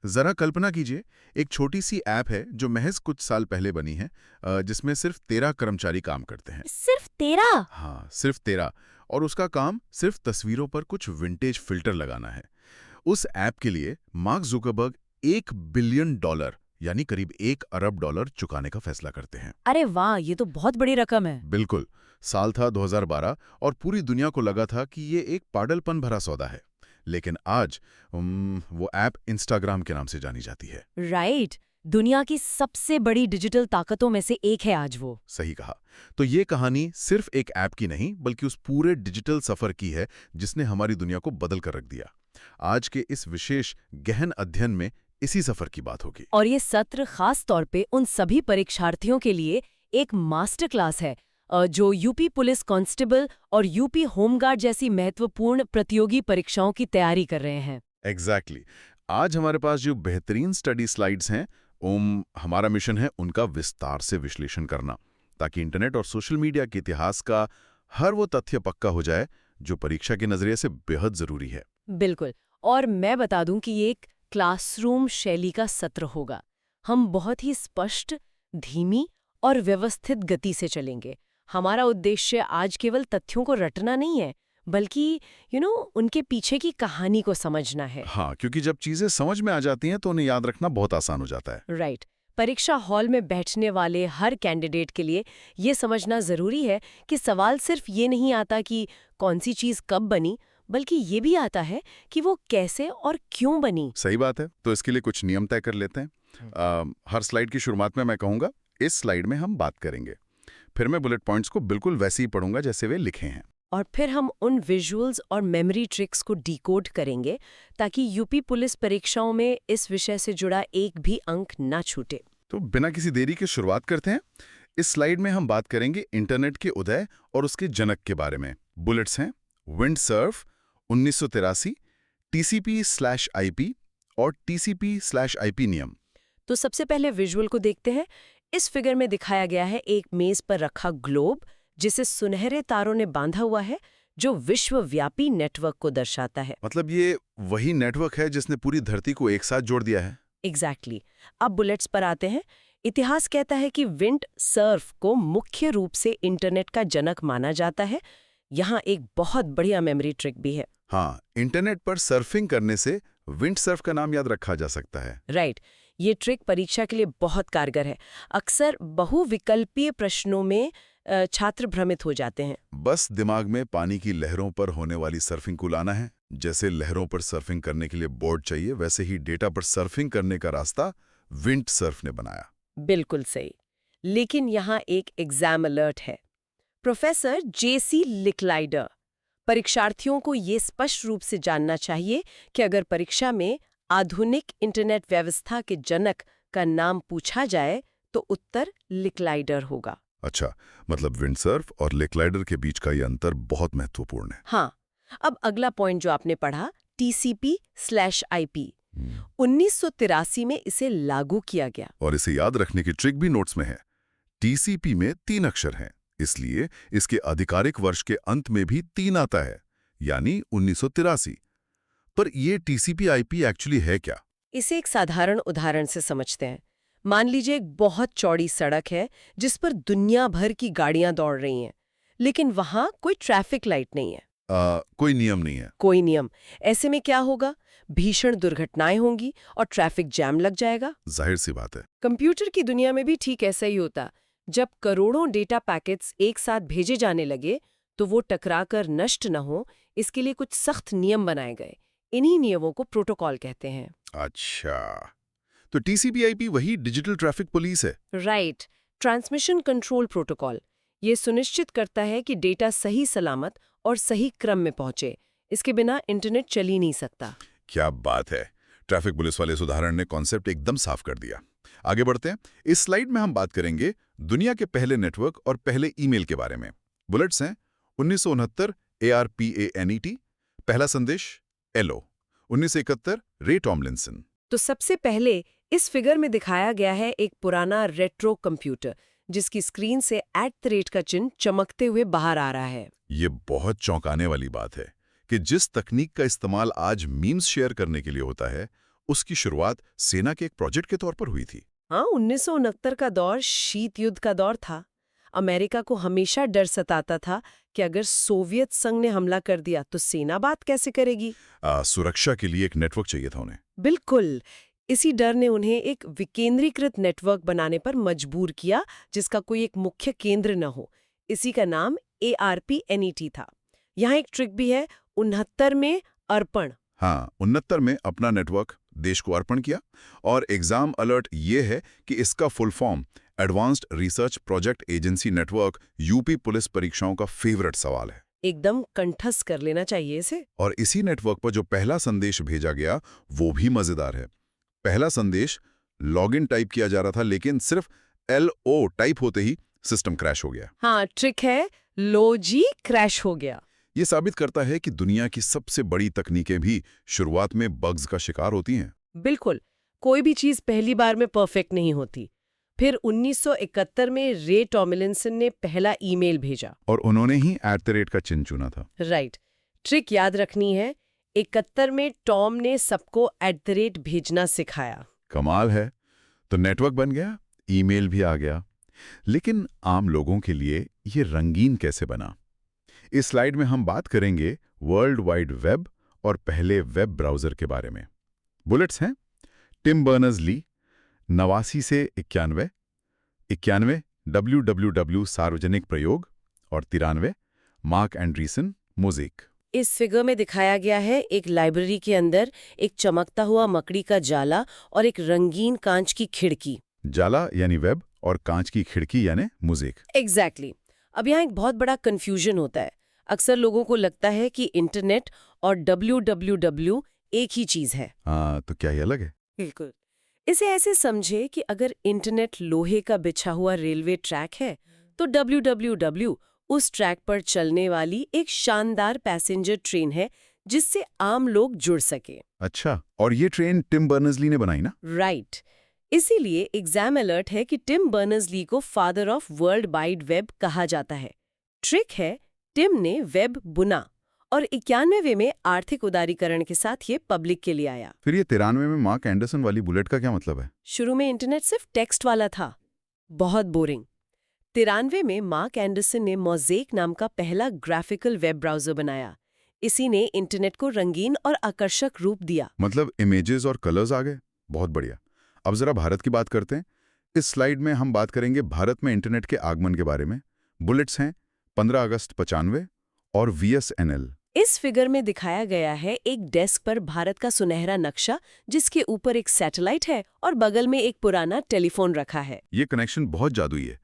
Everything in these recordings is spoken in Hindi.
जरा कल्पना कीजिए, एक छोटी सी ऐप है जो महज कुछ साल पहले बनी है, जिसमें सिर्फ 13 कर्मचारी काम करते हैं। सिर्फ 13? हाँ, सिर्फ 13। और उसका काम सिर्फ तस्वीरों पर कुछ विंटेज फिल्टर लगाना है। उस ऐप के लिए मार्क जुकरबर्ग $1 बिलियन यानी करीब $1 अरब चुकाने का फैसला करते हैं। अरे वाह, ये तो बहुत बड़ी रकम है। बिल्कुल। साल था 2012 और पूरी दुनिया को लगा था कि ये एक पागलपन भरा सौदा है। लेकिन आज वो ऐप इंस्टाग्राम के नाम से जानी जाती है। राइट। दुनिया की सबसे बड़ी डिजिटल ताकतों में से एक है आज वो। सही कहा। तो ये कहानी सिर्फ एक ऐप की नहीं, बल्कि उस पूरे डिजिटल सफर की है जिसने हमारी दुनिया को बदल कर रख दिया। आज के इस विशेष गहन अध्ययन में इसी सफर की बात होगी। और ये सत्र खास तौर पे उन सभी परीक्षार्थियों के लिए एक मास्टर क्लास है जो यूपी पुलिस कांस्टेबल और यूपी होमगार्ड जैसी महत्वपूर्ण प्रतियोगी परीक्षाओं की तैयारी कर रहे हैं। एग्जैक्टली। आज हमारे पास जो बेहतरीन स्टडी स्लाइड्स हैं, हमारा मिशन है उनका विस्तार से विश्लेषण करना, ताकि इंटरनेट और सोशल मीडिया के इतिहास का हर वो तथ्य पक्का हो जाए जो परीक्षा के नजरिए से बेहद जरूरी है। बिल्कुल। और मैं बता दूं कि ये एक क्लासरूम शैली का सत्र होगा। हम बहुत ही स्पष्ट, धीमी और व्यवस्थित गति से चलेंगे। हमारा उद्देश्य आज केवल तथ्यों को रटना नहीं है, बल्कि उनके पीछे की कहानी को समझना है। हाँ, क्योंकि जब चीजें समझ में आ जाती हैं तो उन्हें याद रखना बहुत आसान हो जाता है। राइट। परीक्षा हॉल में बैठने वाले हर कैंडिडेट के लिए ये समझना जरूरी है कि सवाल सिर्फ ये नहीं आता कि कौन सी चीज कब बनी, बल्कि ये भी आता है कि वो कैसे और क्यों बनी। सही बात है। तो इसके लिए कुछ नियम तय कर लेते हैं। हर स्लाइड की शुरुआत में मैं कहूंगा, इस स्लाइड में हम बात करेंगे। फिर मैं बुलेट पॉइंट्स को बिल्कुल वैसे ही पढ़ूंगा जैसे वे लिखे हैं। और फिर हम उन विजुअल्स और मेमोरी ट्रिक्स को डिकोड करेंगे ताकि यूपी पुलिस परीक्षाओं में इस विषय से जुड़ा एक भी अंक ना छूटे। तो बिना किसी देरी के शुरुआत करते हैं। इस स्लाइड में हम बात करेंगे इंटरनेट के उदय और उसके जनक के बारे में। बुलेट्स हैं विंडसर्फ 1983, TCP/IP और TCP/IP नियम। तो सबसे पहले विजुअल को देखते हैं। इस फिगर में दिखाया गया है एक मेज पर रखा ग्लोब जिसे सुनहरे तारों ने बांधा हुआ है, जो विश्वव्यापी नेटवर्क को दर्शाता है। मतलब ये वही नेटवर्क है जिसने पूरी धरती को एक साथ जोड़ दिया है। एग्जैक्टली। अब बुलेट्स पर आते हैं। इतिहास कहता है कि विंड सर्फ को मुख्य रूप से इंटरनेट का जनक माना जाता है। यहाँ एक बहुत बढ़िया मेमोरी ट्रिक भी है। हाँ, इंटरनेट पर सर्फिंग करने से विंडसर्फ का नाम याद रखा जा सकता है। राइट। ये ट्रिक परीक्षा के लिए बहुत कारगर है। अक्सर बहुविकल्पीय प्रश्नों में छात्र भ्रमित हो जाते हैं। बस दिमाग में पानी की लहरों पर होने वाली सर्फिंग को लाना है। जैसे लहरों पर सर्फिंग करने के लिए बोर्ड चाहिए, वैसे ही डेटा पर सर्फिंग करने का रास्ता विंडसर्फ ने बनाया। बिल्कुल सही। लेकिन यहाँ एक एग्जाम अलर्ट है। प्रोफेसर JC लिकलाइडर, परीक्षार्थियों को ये स्पष्ट रूप से जानना चाहिए कि अगर परीक्षा में आधुनिक इंटरनेट व्यवस्था के जनक का नाम पूछा जाए तो उत्तर लिकलाइडर होगा। अच्छा, मतलब विंडसर्फ और लिकलाइडर के बीच का ये अंतर बहुत महत्वपूर्ण है। हाँ। अब अगला पॉइंट जो आपने पढ़ा, TCP/IP, 1983 में इसे लागू किया गया। और इसे याद रखने की ट्रिक भी नोट्स में है। TCP में 3 अक्षर हैं, इसलिए इसके आधिकारिक वर्ष के अंत में भी 3 आता है, यानी 1983। पर ये TCP/IP एक्चुअली है क्या? इसे एक साधारण उदाहरण से समझते हैं। मान लीजिए एक बहुत चौड़ी सड़क है जिस पर दुनिया भर की गाड़ियां दौड़ रही हैं, लेकिन वहां कोई ट्रैफिक लाइट नहीं है। कोई नियम नहीं है। कोई नियम। ऐसे में क्या होगा? भीषण दुर्घटनाएं होंगी और ट्रैफिक जैम लग जाएगा। जाहिर सी बात है। कंप्यूटर की दुनिया में भी ठीक ऐसा ही होता। जब करोड़ों डेटा पैकेट्स एक साथ भेजे जाने लगे तो वो टकराकर नष्ट न हो, इसके लिए कुछ सख्त नियम बनाए गए। इन्हीं नियमों को प्रोटोकॉल कहते हैं। अच्छा, तो TCP/IP वही डिजिटल ट्रैफिक पुलिस है। राइट। ट्रांसमिशन कंट्रोल प्रोटोकॉल ये सुनिश्चित करता है कि डेटा सही सलामत और सही क्रम में पहुंचे। इसके बिना इंटरनेट चल ही नहीं सकता। क्या बात है। ट्रैफिक पुलिस वाले इस उदाहरण ने कॉन्सेप्ट एकदम साफ कर दिया। आगे बढ़ते हैं। इस स्लाइड में हम बात करेंगे दुनिया के पहले नेटवर्क और पहले ईमेल के बारे में। बुलेट्स हैं 1969 ARPANET, पहला संदेश एलो। 1971 रे टॉमलिंसन। तो सबसे पहले इस फिगर में दिखाया गया है एक पुराना रेट्रो कंप्यूटर जिसकी स्क्रीन से @ का चिन्ह चमकते हुए बाहर आ रहा है। ये बहुत चौंकाने वाली बात है कि जिस तकनीक का इस्तेमाल आज मीम्स शेयर करने के लिए होता है, उसकी शुरुआत सेना के एक प्रोजेक्ट के तौर पर हुई थी। हाँ, 1969 का दौर शीत युद्ध का दौर था। अमेरिका को हमेशा डर सताता था कि अगर सोवियत संघ ने हमला कर दिया तो सेना बात कैसे करेगी। सुरक्षा के लिए एक नेटवर्क चाहिए था उन्हें। बिल्कुल। इसी डर ने उन्हें एक विकेंद्रीकृत नेटवर्क बनाने पर मजबूर किया, जिसका कोई एक मुख्य केंद्र न हो। इसी का नाम ARPNET था। यहाँ एक ट्रिक भी है, 69 में अर्पण। हाँ, 69 में अपना नेटवर्क देश को अर्पण किया। और एग्जाम अलर्ट ये है कि इसका full form advanced research project agency network, UP police परीक्षाओं का फेवरेट सवाल है। एकदम कंठस्थ कर लेना चाहिए इसे। और इसी नेटवर्क पर जो पहला संदेश भेजा गया वो भी मजेदार है। पहला संदेश लॉगिन टाइप किया जा रहा था, लेकिन सिर्फ LO टाइप होते ही सिस्टम क्रैश हो गया। हाँ, ट्रिक है, लो जी क्रैश हो गया। ये साबित करता है कि दुनिया की सबसे बड़ी तकनीकें भी शुरुआत में बग्स का शिकार होती हैं। बिल्कुल, कोई भी चीज पहली बार में परफेक्ट नहीं होती। फिर 1971 में रे टॉमलिंसन ने पहला ईमेल भेजा। और उन्होंने ही @ का चिन्ह चुना था। राइट। ट्रिक याद रखनी है, 71 में टॉम ने सबको @ भेजना सिखाया। कमाल है। तो नेटवर्क बन गया, ईमेल भी आ गया, लेकिन आम लोगों के लिए ये रंगीन कैसे बना? इस स्लाइड में हम बात करेंगे वर्ल्ड वाइड वेब और पहले वेब ब्राउज़र के बारे में। बुलेट्स हैं: टिम बर्नर्स-ली 89 से 91, 91 www सार्वजनिक प्रयोग और 93 मार्क एंड्रीसन मोज़ेक। इस फिगर में दिखाया गया है एक लाइब्रेरी के अंदर एक चमकता हुआ मकड़ी का जाला और एक रंगीन कांच की खिड़की। जाला यानी वेब और कांच की खिड़की यानी मोज़ेक। एग्जैक्टली। अब यहाँ एक बहुत बड़ा कंफ्यूजन होता है। अक्सर लोगों को लगता है कि इंटरनेट और www एक ही चीज है। हाँ, तो क्या ये अलग है? बिल्कुल। इसे ऐसे समझे कि अगर इंटरनेट लोहे का बिछा हुआ रेलवे ट्रैक है, तो www उस ट्रैक पर चलने वाली एक शानदार पैसेंजर ट्रेन है जिससे आम लोग जुड़ सके। अच्छा, और ये ट्रेन टिम बर्नर्स-ली ने बनाई ना? राइट। इसीलिए एग्जाम अलर्ट है कि टिम बर्नर्स-ली को father of world wide web कहा जाता है। ट्रिक है, टिम ने वेब बुना और 91वें में आर्थिक उदारीकरण के साथ ये पब्लिक के लिए आया। फिर ये 93 में मार्क एंडरसन वाली बुलेट का क्या मतलब है? शुरू में इंटरनेट सिर्फ टेक्स्ट वाला था, बहुत बोरिंग। 93 में मार्क एंडरसन ने मोज़ेक नाम का पहला ग्राफिकल वेब ब्राउज़र बनाया। इसी ने इंटरनेट को रंगीन और आकर्षक रूप दिया। मतलब इमेजेस और कलर्स आ गए। बहुत बढ़िया। अब जरा भारत की बात करते हैं। इस स्लाइड में हम बात करेंगे भारत में इंटरनेट के आगमन के बारे में। बुलेट्स हैं 15 अगस्त 95 और VSNL। इस फिगर में दिखाया गया है एक डेस्क पर भारत का सुनहरा नक्शा, जिसके ऊपर एक सैटेलाइट है और बगल में एक पुराना टेलीफोन रखा है। ये कनेक्शन बहुत जादुई है।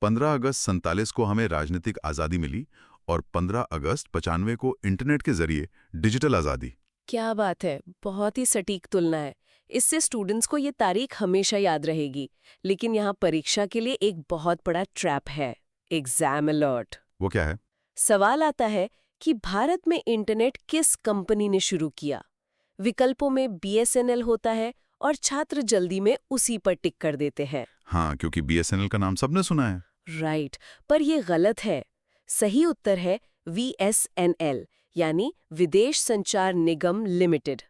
15 अगस्त 47 को हमें राजनीतिक आज़ादी मिली और 15 अगस्त 95 को इंटरनेट के जरिए डिजिटल आज़ादी। क्या बात है, बहुत ही सटीक तुलना है। इससे स्टूडेंट्स को ये तारीख हमेशा याद रहेगी। लेकिन यहाँ परीक्षा के लिए एक बहुत बड़ा ट्रैप है, एग्जाम अलर्ट। वो क्या है? सवाल आता है कि भारत में इंटरनेट किस कंपनी ने शुरू किया। विकल्पों में BSNL होता है और छात्र जल्दी में उसी पर टिक कर देते हैं। हाँ, क्योंकि BSNL का नाम सबने सुना है। राइट, पर ये गलत है। सही उत्तर है VSNL, यानी विदेश संचार निगम लिमिटेड।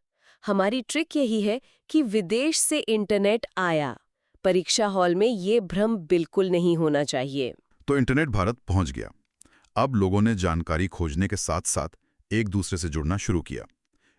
हमारी ट्रिक यही है कि विदेश से इंटरनेट आया। परीक्षा हॉल में ये भ्रम बिल्कुल नहीं होना चाहिए। तो इंटरनेट भारत पहुंच गया। अब लोगों ने जानकारी खोजने के साथ साथ एक दूसरे से जुड़ना शुरू किया।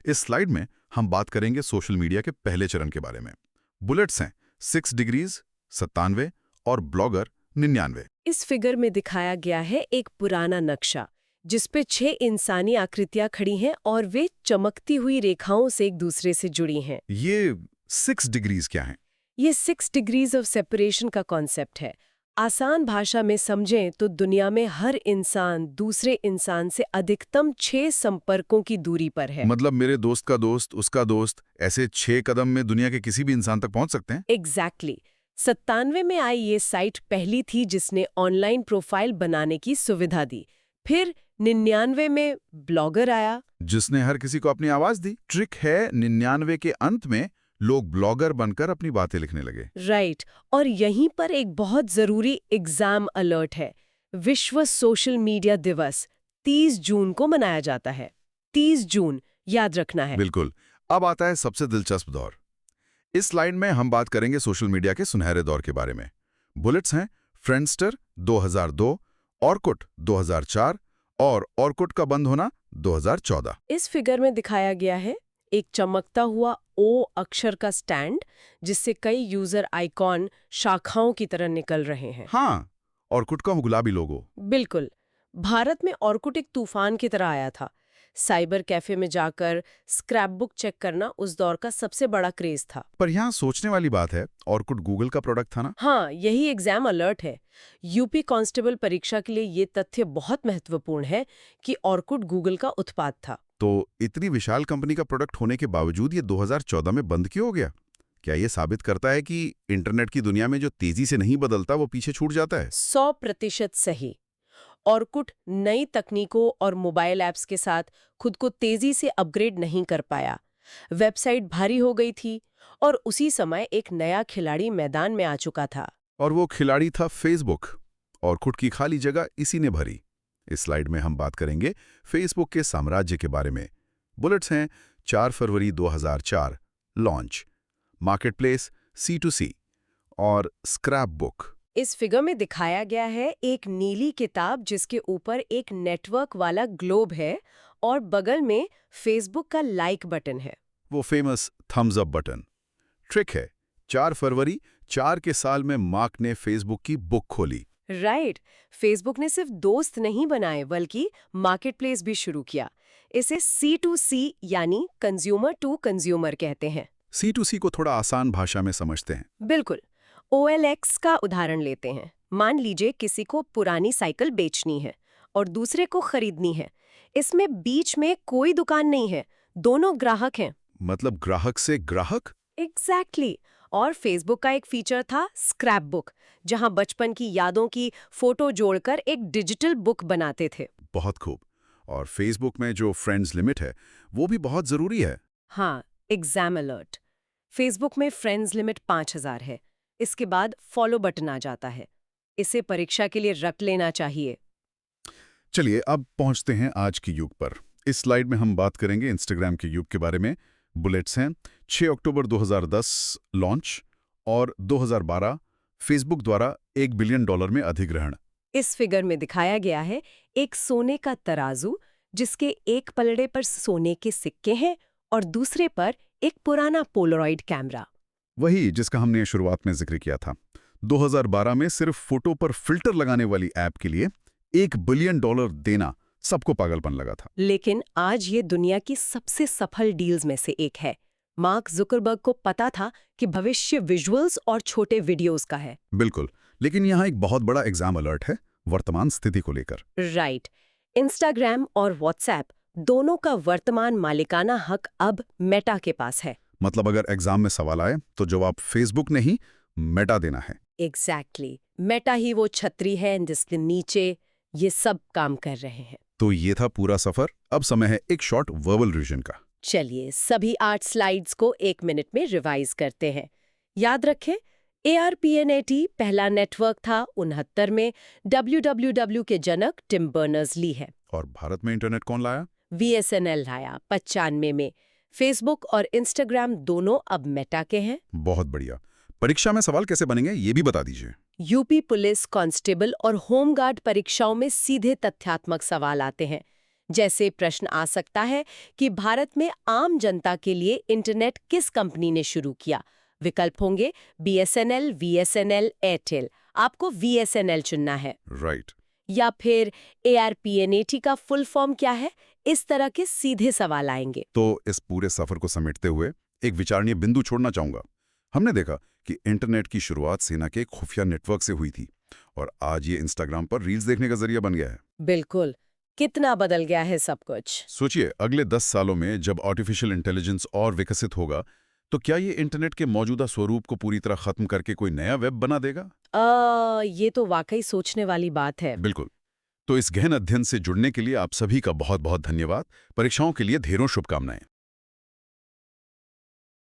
इस स्लाइड में हम बात करेंगे सोशल मीडिया के पहले चरण के बारे में। बुलेट्स हैं 6 डिग्रीज 97 और ब्लॉगर 99। इस फिगर में दिखाया गया है एक पुराना नक्शा, जिसपे 6 इंसानी आकृतियां खड़ी हैं और वे चमकती हुई रेखाओं से एक दूसरे से जुड़ी हैं। ये 6 डिग्रीज क्या हैं? ये 6 डिग्रीज ऑफ सेपरेशन का कॉन्सेप्ट है। आसान भाषा में समझें तो दुनिया में हर इंसान दूसरे इंसान से अधिकतम 6 संपर्कों की दूरी पर है। मतलब मेरे दोस्त का दोस्त, उसका दोस्त, ऐसे 6 कदम में दुनिया के किसी भी इंसान तक पहुंच सकते हैं। एग्जैक्टली। 97 में आई ये साइट पहली थी जिसने ऑनलाइन प्रोफाइल बनाने की सुविधा दी। फिर 99 में ब्लॉगर आया, जिसने हर किसी को अपनी आवाज दी। ट्रिक है, 99 के अंत में लोग ब्लॉगर बनकर अपनी बातें लिखने लगे। राइट। और यहीं पर एक बहुत जरूरी एग्जाम अलर्ट है। विश्व सोशल मीडिया दिवस 30 जून को मनाया जाता है। 30 जून याद रखना है। बिल्कुल। अब आता है सबसे दिलचस्प दौर, इस स्लाइड में हम बात करेंगे सोशल मीडिया के सुनहरे दौर के बारे में। बुलेट्स हैं फ्रेंडस्टर 2002, ऑर्कुट 2004 और ऑर्कुट का बंद होना 2014। इस फिगर में दिखाया गया है एक चमकता हुआ ओ अक्षर का स्टैंड जिससे कई यूजर आइकॉन शाखाओं की तरह निकल रहे हैं। हाँ, ऑर्कुट का गुलाबी लोगो। बिल्कुल। भारत में ऑर्कुट एक तूफान की तरह आया था। साइबर कैफे में जाकर स्क्रैपबुक चेक करना उस दौर का सबसे बड़ा क्रेज था। पर यहाँ सोचने वाली बात है, ऑर्कुट गूगल का प्रोडक्ट था ना? हाँ, यही एग्जाम अलर्ट है। यूपी कांस्टेबल परीक्षा के लिए ये तथ्य बहुत महत्वपूर्ण है कि ऑर्कुट गूगल का उत्पाद था। तो इतनी विशाल कंपनी का प्रोडक्ट होने के बावजूद ये 2014 में बंद क्यों हो गया? क्या ये साबित करता है कि इंटरनेट की दुनिया में जो तेजी से नहीं बदलता वो पीछे छूट जाता है? 100% सही। ऑर्कुट नई तकनीकों और मोबाइल ऐप्स के साथ खुद को तेजी से अपग्रेड नहीं कर पाया। वेबसाइट भारी हो गई थी और उसी समय एक नया खिलाड़ी मैदान में आ चुका था। और वो खिलाड़ी था फेसबुक। ऑर्कुट की खाली जगह इसी ने भरी। इस स्लाइड में हम बात करेंगे फेसबुक के साम्राज्य के बारे में। बुलेट्स हैं 4 फरवरी 2004 लॉन्च, मार्केटप्लेस C2C और स्क्रैप बुक। इस फिगर में दिखाया गया है एक नीली किताब जिसके ऊपर एक नेटवर्क वाला ग्लोब है और बगल में फेसबुक का लाइक बटन है। वो famous thumbs up button. Trick है, 4 फरवरी 4 के साल में मार्क ने फेसबुक की बुक खोली। राइट। फेसबुक ने सिर्फ दोस्त नहीं बनाए बल्कि मार्केटप्लेस भी शुरू किया। इसे C2C यानी कंज्यूमर टू कंज्यूमर कहते हैं। C2C को थोड़ा आसान भाषा में समझते हैं। बिल्कुल। OLX का उदाहरण लेते हैं। मान लीजिए किसी को पुरानी साइकिल बेचनी है और दूसरे को खरीदनी है। इसमें बीच में कोई दुकान नहीं है, दोनों ग्राहक हैं। मतलब ग्राहक से ग्राहक? एग्जैक्टली। और फेसबुक का एक फीचर था स्क्रैप बुक, जहां बचपन की यादों की फोटो जोड़कर एक डिजिटल बुक बनाते थे। बहुत खूब। और फेसबुक में जो फ्रेंड्स लिमिट है वो भी बहुत जरूरी है। हाँ, एग्जाम अलर्ट। फेसबुक में फ्रेंड्स लिमिट 5000 है। इसके बाद फॉलो बटन आ जाता है। इसे परीक्षा के लिए रख लेना चाहिए। चलिए अब पहुंचते हैं आज के युग पर। इस स्लाइड में हम बात करेंगे इंस्टाग्राम के युग के बारे में। बुलेट्स हैं 6 अक्टूबर 2010 लॉन्च और 2012 फेसबुक द्वारा $1 बिलियन में अधिग्रहण। इस फिगर में दिखाया गया है एक सोने का तराजू जिसके एक पलड़े पर सोने के सिक्के हैं और दूसरे पर एक पुराना पोलरॉइड कैमरा। वही जिसका हमने शुरुआत में जिक्र किया था। 2012 में सिर्फ फोटो पर फिल्टर लगाने वाली ऐप के लिए $1 बिलियन देना सबको पागलपन लगा था। लेकिन आज ये दुनिया की सबसे सफल डील्स में से एक है। मार्क जुकरबर्ग को पता था कि भविष्य विजुअल्स और छोटे वीडियोस का है। बिल्कुल, लेकिन यहाँ एक बहुत बड़ा एग्जाम अलर्ट है वर्तमान स्थिति को लेकर। राइट। इंस्टाग्राम और व्हाट्सएप दोनों का वर्तमान मालिकाना हक अब मेटा के पास है। मतलब अगर एग्जाम में सवाल आए तो जवाब फेसबुक नहीं, मेटा देना है। एग्जैक्टली। मेटा ही वो छतरी है जिसके नीचे ये सब काम कर रहे हैं। तो ये था पूरा सफर। अब समय है एक शॉर्ट वर्बल रिवीजन का। चलिए सभी 8 स्लाइड्स को 1 मिनट में रिवाइज करते हैं। याद रखें, ARPANET पहला नेटवर्क था 69 में। WWW के जनक टिम बर्नर्स-ली है। और भारत में इंटरनेट कौन लाया? VSNL लाया 95 में। फेसबुक और इंस्टाग्राम दोनों अब मेटा के हैं। बहुत बढ़िया। परीक्षा में सवाल कैसे बनेंगे ये भी बता दीजिए। यूपी पुलिस कांस्टेबल और होमगार्ड परीक्षाओं में सीधे तथ्यात्मक सवाल आते हैं। जैसे प्रश्न आ सकता है कि भारत में आम जनता के लिए इंटरनेट किस कंपनी ने शुरू किया। विकल्प होंगे BSNL, VSNL, एयरटेल। आपको VSNL चुनना है। राइट। या फिर ARPANET का फुल फॉर्म क्या है? इस तरह के सीधे सवाल आएंगे। तो इस पूरे सफर को समेटते हुए एक विचारणीय बिंदु छोड़ना चाहूंगा। हमने देखा कि इंटरनेट की शुरुआत सेना के खुफिया नेटवर्क से हुई थी और आज ये इंस्टाग्राम पर रील्स देखने का जरिया बन गया है। बिल्कुल। कितना बदल गया है सब कुछ। सोचिए अगले 10 सालों में जब आर्टिफिशियल इंटेलिजेंस और विकसित होगा तो क्या ये इंटरनेट के मौजूदा स्वरूप को पूरी तरह खत्म करके कोई नया वेब बना देगा? ये तो वाकई सोचने वाली बात है। बिल्कुल। तो इस गहन अध्ययन से जुड़ने के लिए आप सभी का बहुत बहुत धन्यवाद। परीक्षाओं के लिए ढेरों शुभकामनाएं।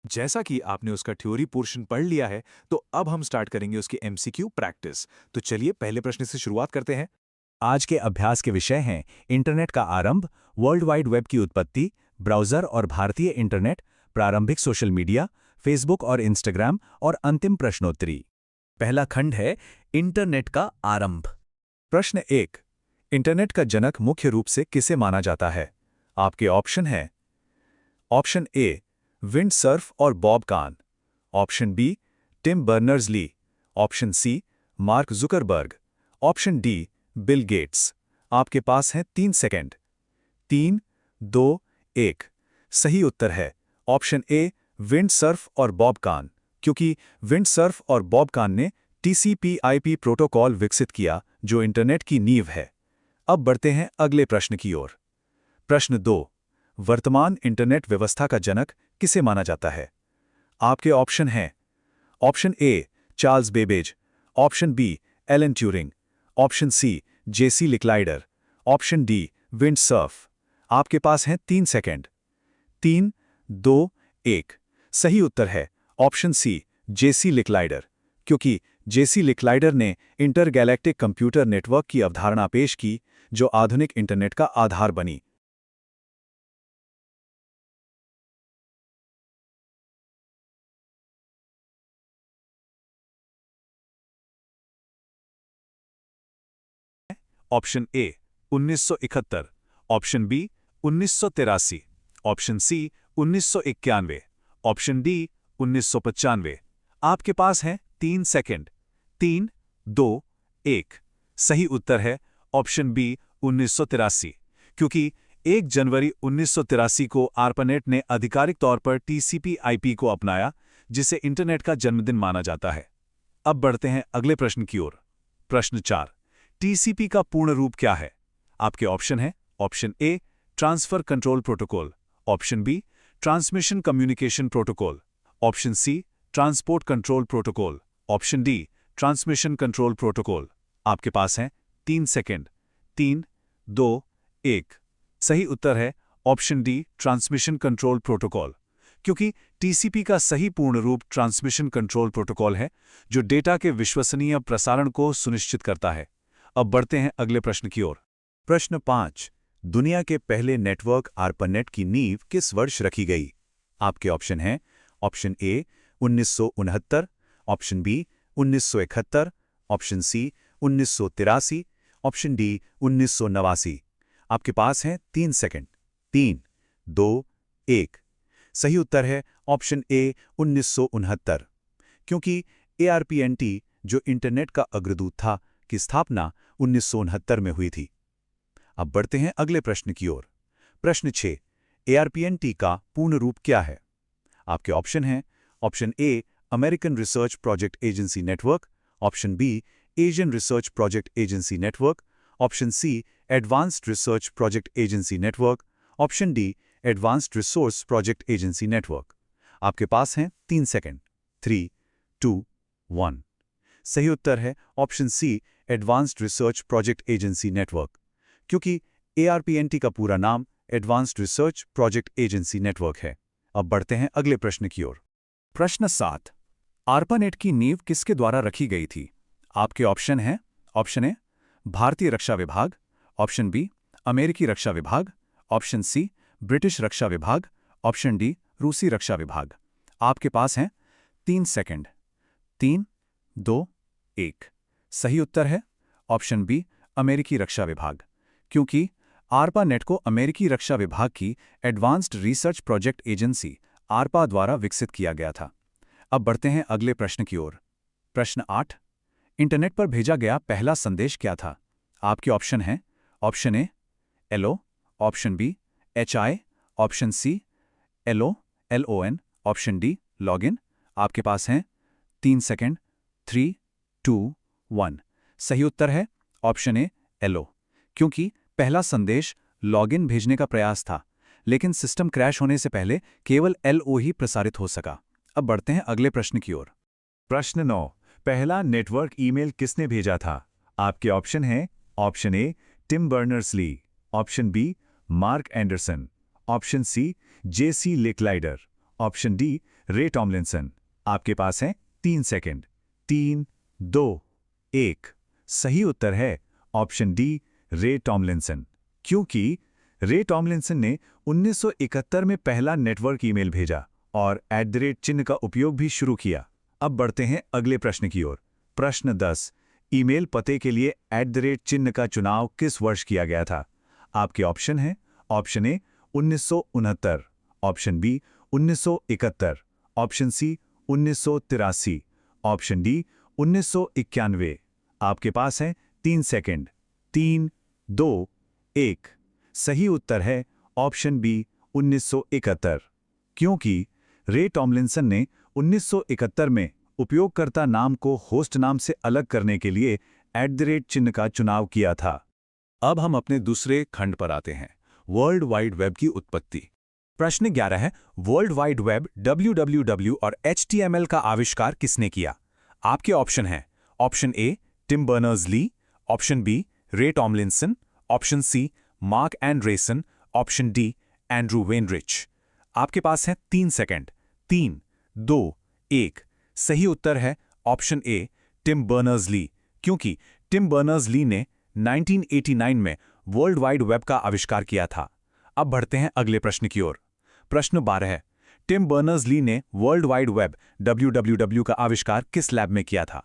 जैसा कि आपने उसका थ्योरी पोर्शन पढ़ लिया है, तो अब हम स्टार्ट करेंगे उसकी MCQ प्रैक्टिस। तो चलिए पहले प्रश्न से शुरुआत करते हैं। आज के अभ्यास के विषय हैं इंटरनेट का आरंभ, वर्ल्ड वाइड वेब की उत्पत्ति, ब्राउज़र और भारतीय इंटरनेट, प्रारंभिक सोशल मीडिया, फेसबुक और इंस्टाग्राम और अंतिम प्रश्नोत्तरी। पहला खंड है इंटरनेट का आरंभ। प्रश्न 1, इंटरनेट का जनक मुख्य रूप से किसे माना जाता है? आपके ऑप्शन हैं। ऑप्शन ए, विंड सर्फ और Bob Kahn. Option B, Tim Berners-Lee. Option C, Mark Zuckerberg. Option D, Bill Gates. आपके पास हैं 3 सेकंड। 3, 2, 1। सही उत्तर है ऑप्शन ए, विंड सर्फ और बॉब कान, क्योंकि विंड सर्फ और बॉब कान ने TCP/IP प्रोटोकॉल विकसित किया जो इंटरनेट की नींव है। अब बढ़ते हैं अगले प्रश्न की ओर। प्रश्न 2, वर्तमान इंटरनेट व्यवस्था का जनक किसे माना जाता है? आपके ऑप्शन हैं। Option A, Charles Babbage. Option B, Alan Turing. Option C, JC Licklider. Option D, Vint Cerf. आपके पास हैं 3 सेकंड। 3, 2, 1। सही उत्तर है ऑप्शन सी, JC लिक्लाइडर, क्योंकि JC लिक्लाइडर ने इंटरगैलेक्टिक कंप्यूटर नेटवर्क की अवधारणा पेश की जो आधुनिक इंटरनेट का आधार बनी। Option A 1971, option B 1983, option C 1991, option D 1995। आपके पास हैं 3 सेकंड। 3, 2, 1। सही उत्तर है ऑप्शन बी 1983, क्योंकि 1 जनवरी 1983 को ARPANET ने आधिकारिक तौर पर TCP/IP को अपनाया, जिसे इंटरनेट का जन्मदिन माना जाता है। अब बढ़ते हैं अगले प्रश्न की ओर। प्रश्न 4, TCP का पूर्ण रूप क्या है? आपके ऑप्शन हैं। Option A, transfer control protocol. Option B, transmission communication protocol. Option C, transport control protocol. Option D, transmission control protocol. आपके पास हैं 3 सेकंड। 3, 2, 1। सही उत्तर है option D, transmission control protocol, क्योंकि TCP का सही पूर्ण रूप ट्रांसमिशन कंट्रोल प्रोटोकॉल है, जो डेटा के विश्वसनीय प्रसारण को सुनिश्चित करता है। अब बढ़ते हैं अगले प्रश्न की ओर। प्रश्न 5, दुनिया के पहले नेटवर्क ARPANET की नींव किस वर्ष रखी गई? आपके ऑप्शन हैं। Option A 1969, option B 1971, option C 1983, option D 1989। आपके पास हैं 3 सेकंड। 3, 2, 1। सही उत्तर है ऑप्शन ए 1969, क्योंकि ARPANET, जो इंटरनेट का अग्रदूत था, की स्थापना 1969 में हुई थी। अब बढ़ते हैं अगले प्रश्न की ओर। प्रश्न 6, ARPANET का पूर्ण रूप क्या है? आपके ऑप्शन हैं। Option A, American research project agency network. Option B, Asian research project agency network. Option C, advanced research project agency network. Option D, advanced resource project agency network. आपके पास हैं 3 सेकंड। 3, 2, 1। सही उत्तर है option C, advanced research project agency network, क्योंकि ARPANET का पूरा नाम advanced research project agency network है। अब बढ़ते हैं अगले प्रश्न की ओर। प्रश्न 7, ARPANET की नींव किसके द्वारा रखी गई थी? आपके ऑप्शन हैं। ऑप्शन ए, भारतीय रक्षा विभाग। ऑप्शन बी, अमेरिकी रक्षा विभाग। ऑप्शन सी, ब्रिटिश रक्षा विभाग। ऑप्शन डी, रूसी रक्षा विभाग। आपके पास हैं 3 सेकंड। 3, 2, 1। सही उत्तर है ऑप्शन बी, अमेरिकी रक्षा विभाग, क्योंकि ARPANET को अमेरिकी रक्षा विभाग की advanced research project agency ARPA द्वारा विकसित किया गया था। अब बढ़ते हैं अगले प्रश्न की ओर। प्रश्न 8, इंटरनेट पर भेजा गया पहला संदेश क्या था? आपके ऑप्शन हैं। Option A, LO। Option B, HI। Option C, LON। Option D, login. आपके पास हैं 3 सेकंड। 3, 2, 1। सही उत्तर है ऑप्शन ए, LO, क्योंकि पहला संदेश लॉगिन भेजने का प्रयास था, लेकिन सिस्टम क्रैश होने से पहले केवल LO ही प्रसारित हो सका। अब बढ़ते हैं अगले प्रश्न की ओर। प्रश्न 9, पहला नेटवर्क ईमेल किसने भेजा था? आपके ऑप्शन हैं। Option A, Tim Berners-Lee. Option B, Marc Andreessen. Option C, JC Licklider. Option D, Ray Tomlinson. आपके पास हैं 3 सेकंड। 3, 2, 1। सही उत्तर है ऑप्शन डी, रे टॉमलिंसन, क्योंकि रे टॉमलिंसन ने 1971 में पहला नेटवर्क ईमेल भेजा और @ चिन्ह का उपयोग भी शुरू किया। अब बढ़ते हैं अगले प्रश्न की ओर। प्रश्न 10, ईमेल पते के लिए @ चिन्ह का चुनाव किस वर्ष किया गया था? आपके ऑप्शन हैं, option A 1969, option B 1971, option C 1983, option D 1991। आपके पास है 3 सेकंड। 3, 2, 1। सही उत्तर है ऑप्शन बी 1971, क्योंकि रे टॉमलिंसन ने 1971 में उपयोगकर्ता नाम को होस्ट नाम से अलग करने के लिए @ चिन्ह का चुनाव किया था। अब हम अपने दूसरे खंड पर आते हैं, वर्ल्ड वाइड वेब की उत्पत्ति। प्रश्न 11 है, वर्ल्ड वाइड वेब www और HTML का आविष्कार किसने किया? आपके ऑप्शन हैं, option A Tim Berners-Lee, option B Ray Tomlinson, option C Marc Andreessen, option D Andrew Weinreich. आपके पास है 3 सेकंड। 3, 2, 1। सही उत्तर है ऑप्शन ए टिम बर्नर्स-ली, क्योंकि टिम बर्नर्स-ली ने 1989 में वर्ल्ड वाइड वेब का आविष्कार किया था। अब बढ़ते हैं अगले प्रश्न की ओर। प्रश्न 12 है, टिम बर्नर्स-ली ने वर्ल्ड वाइड वेब www का आविष्कार किस लैब में किया था?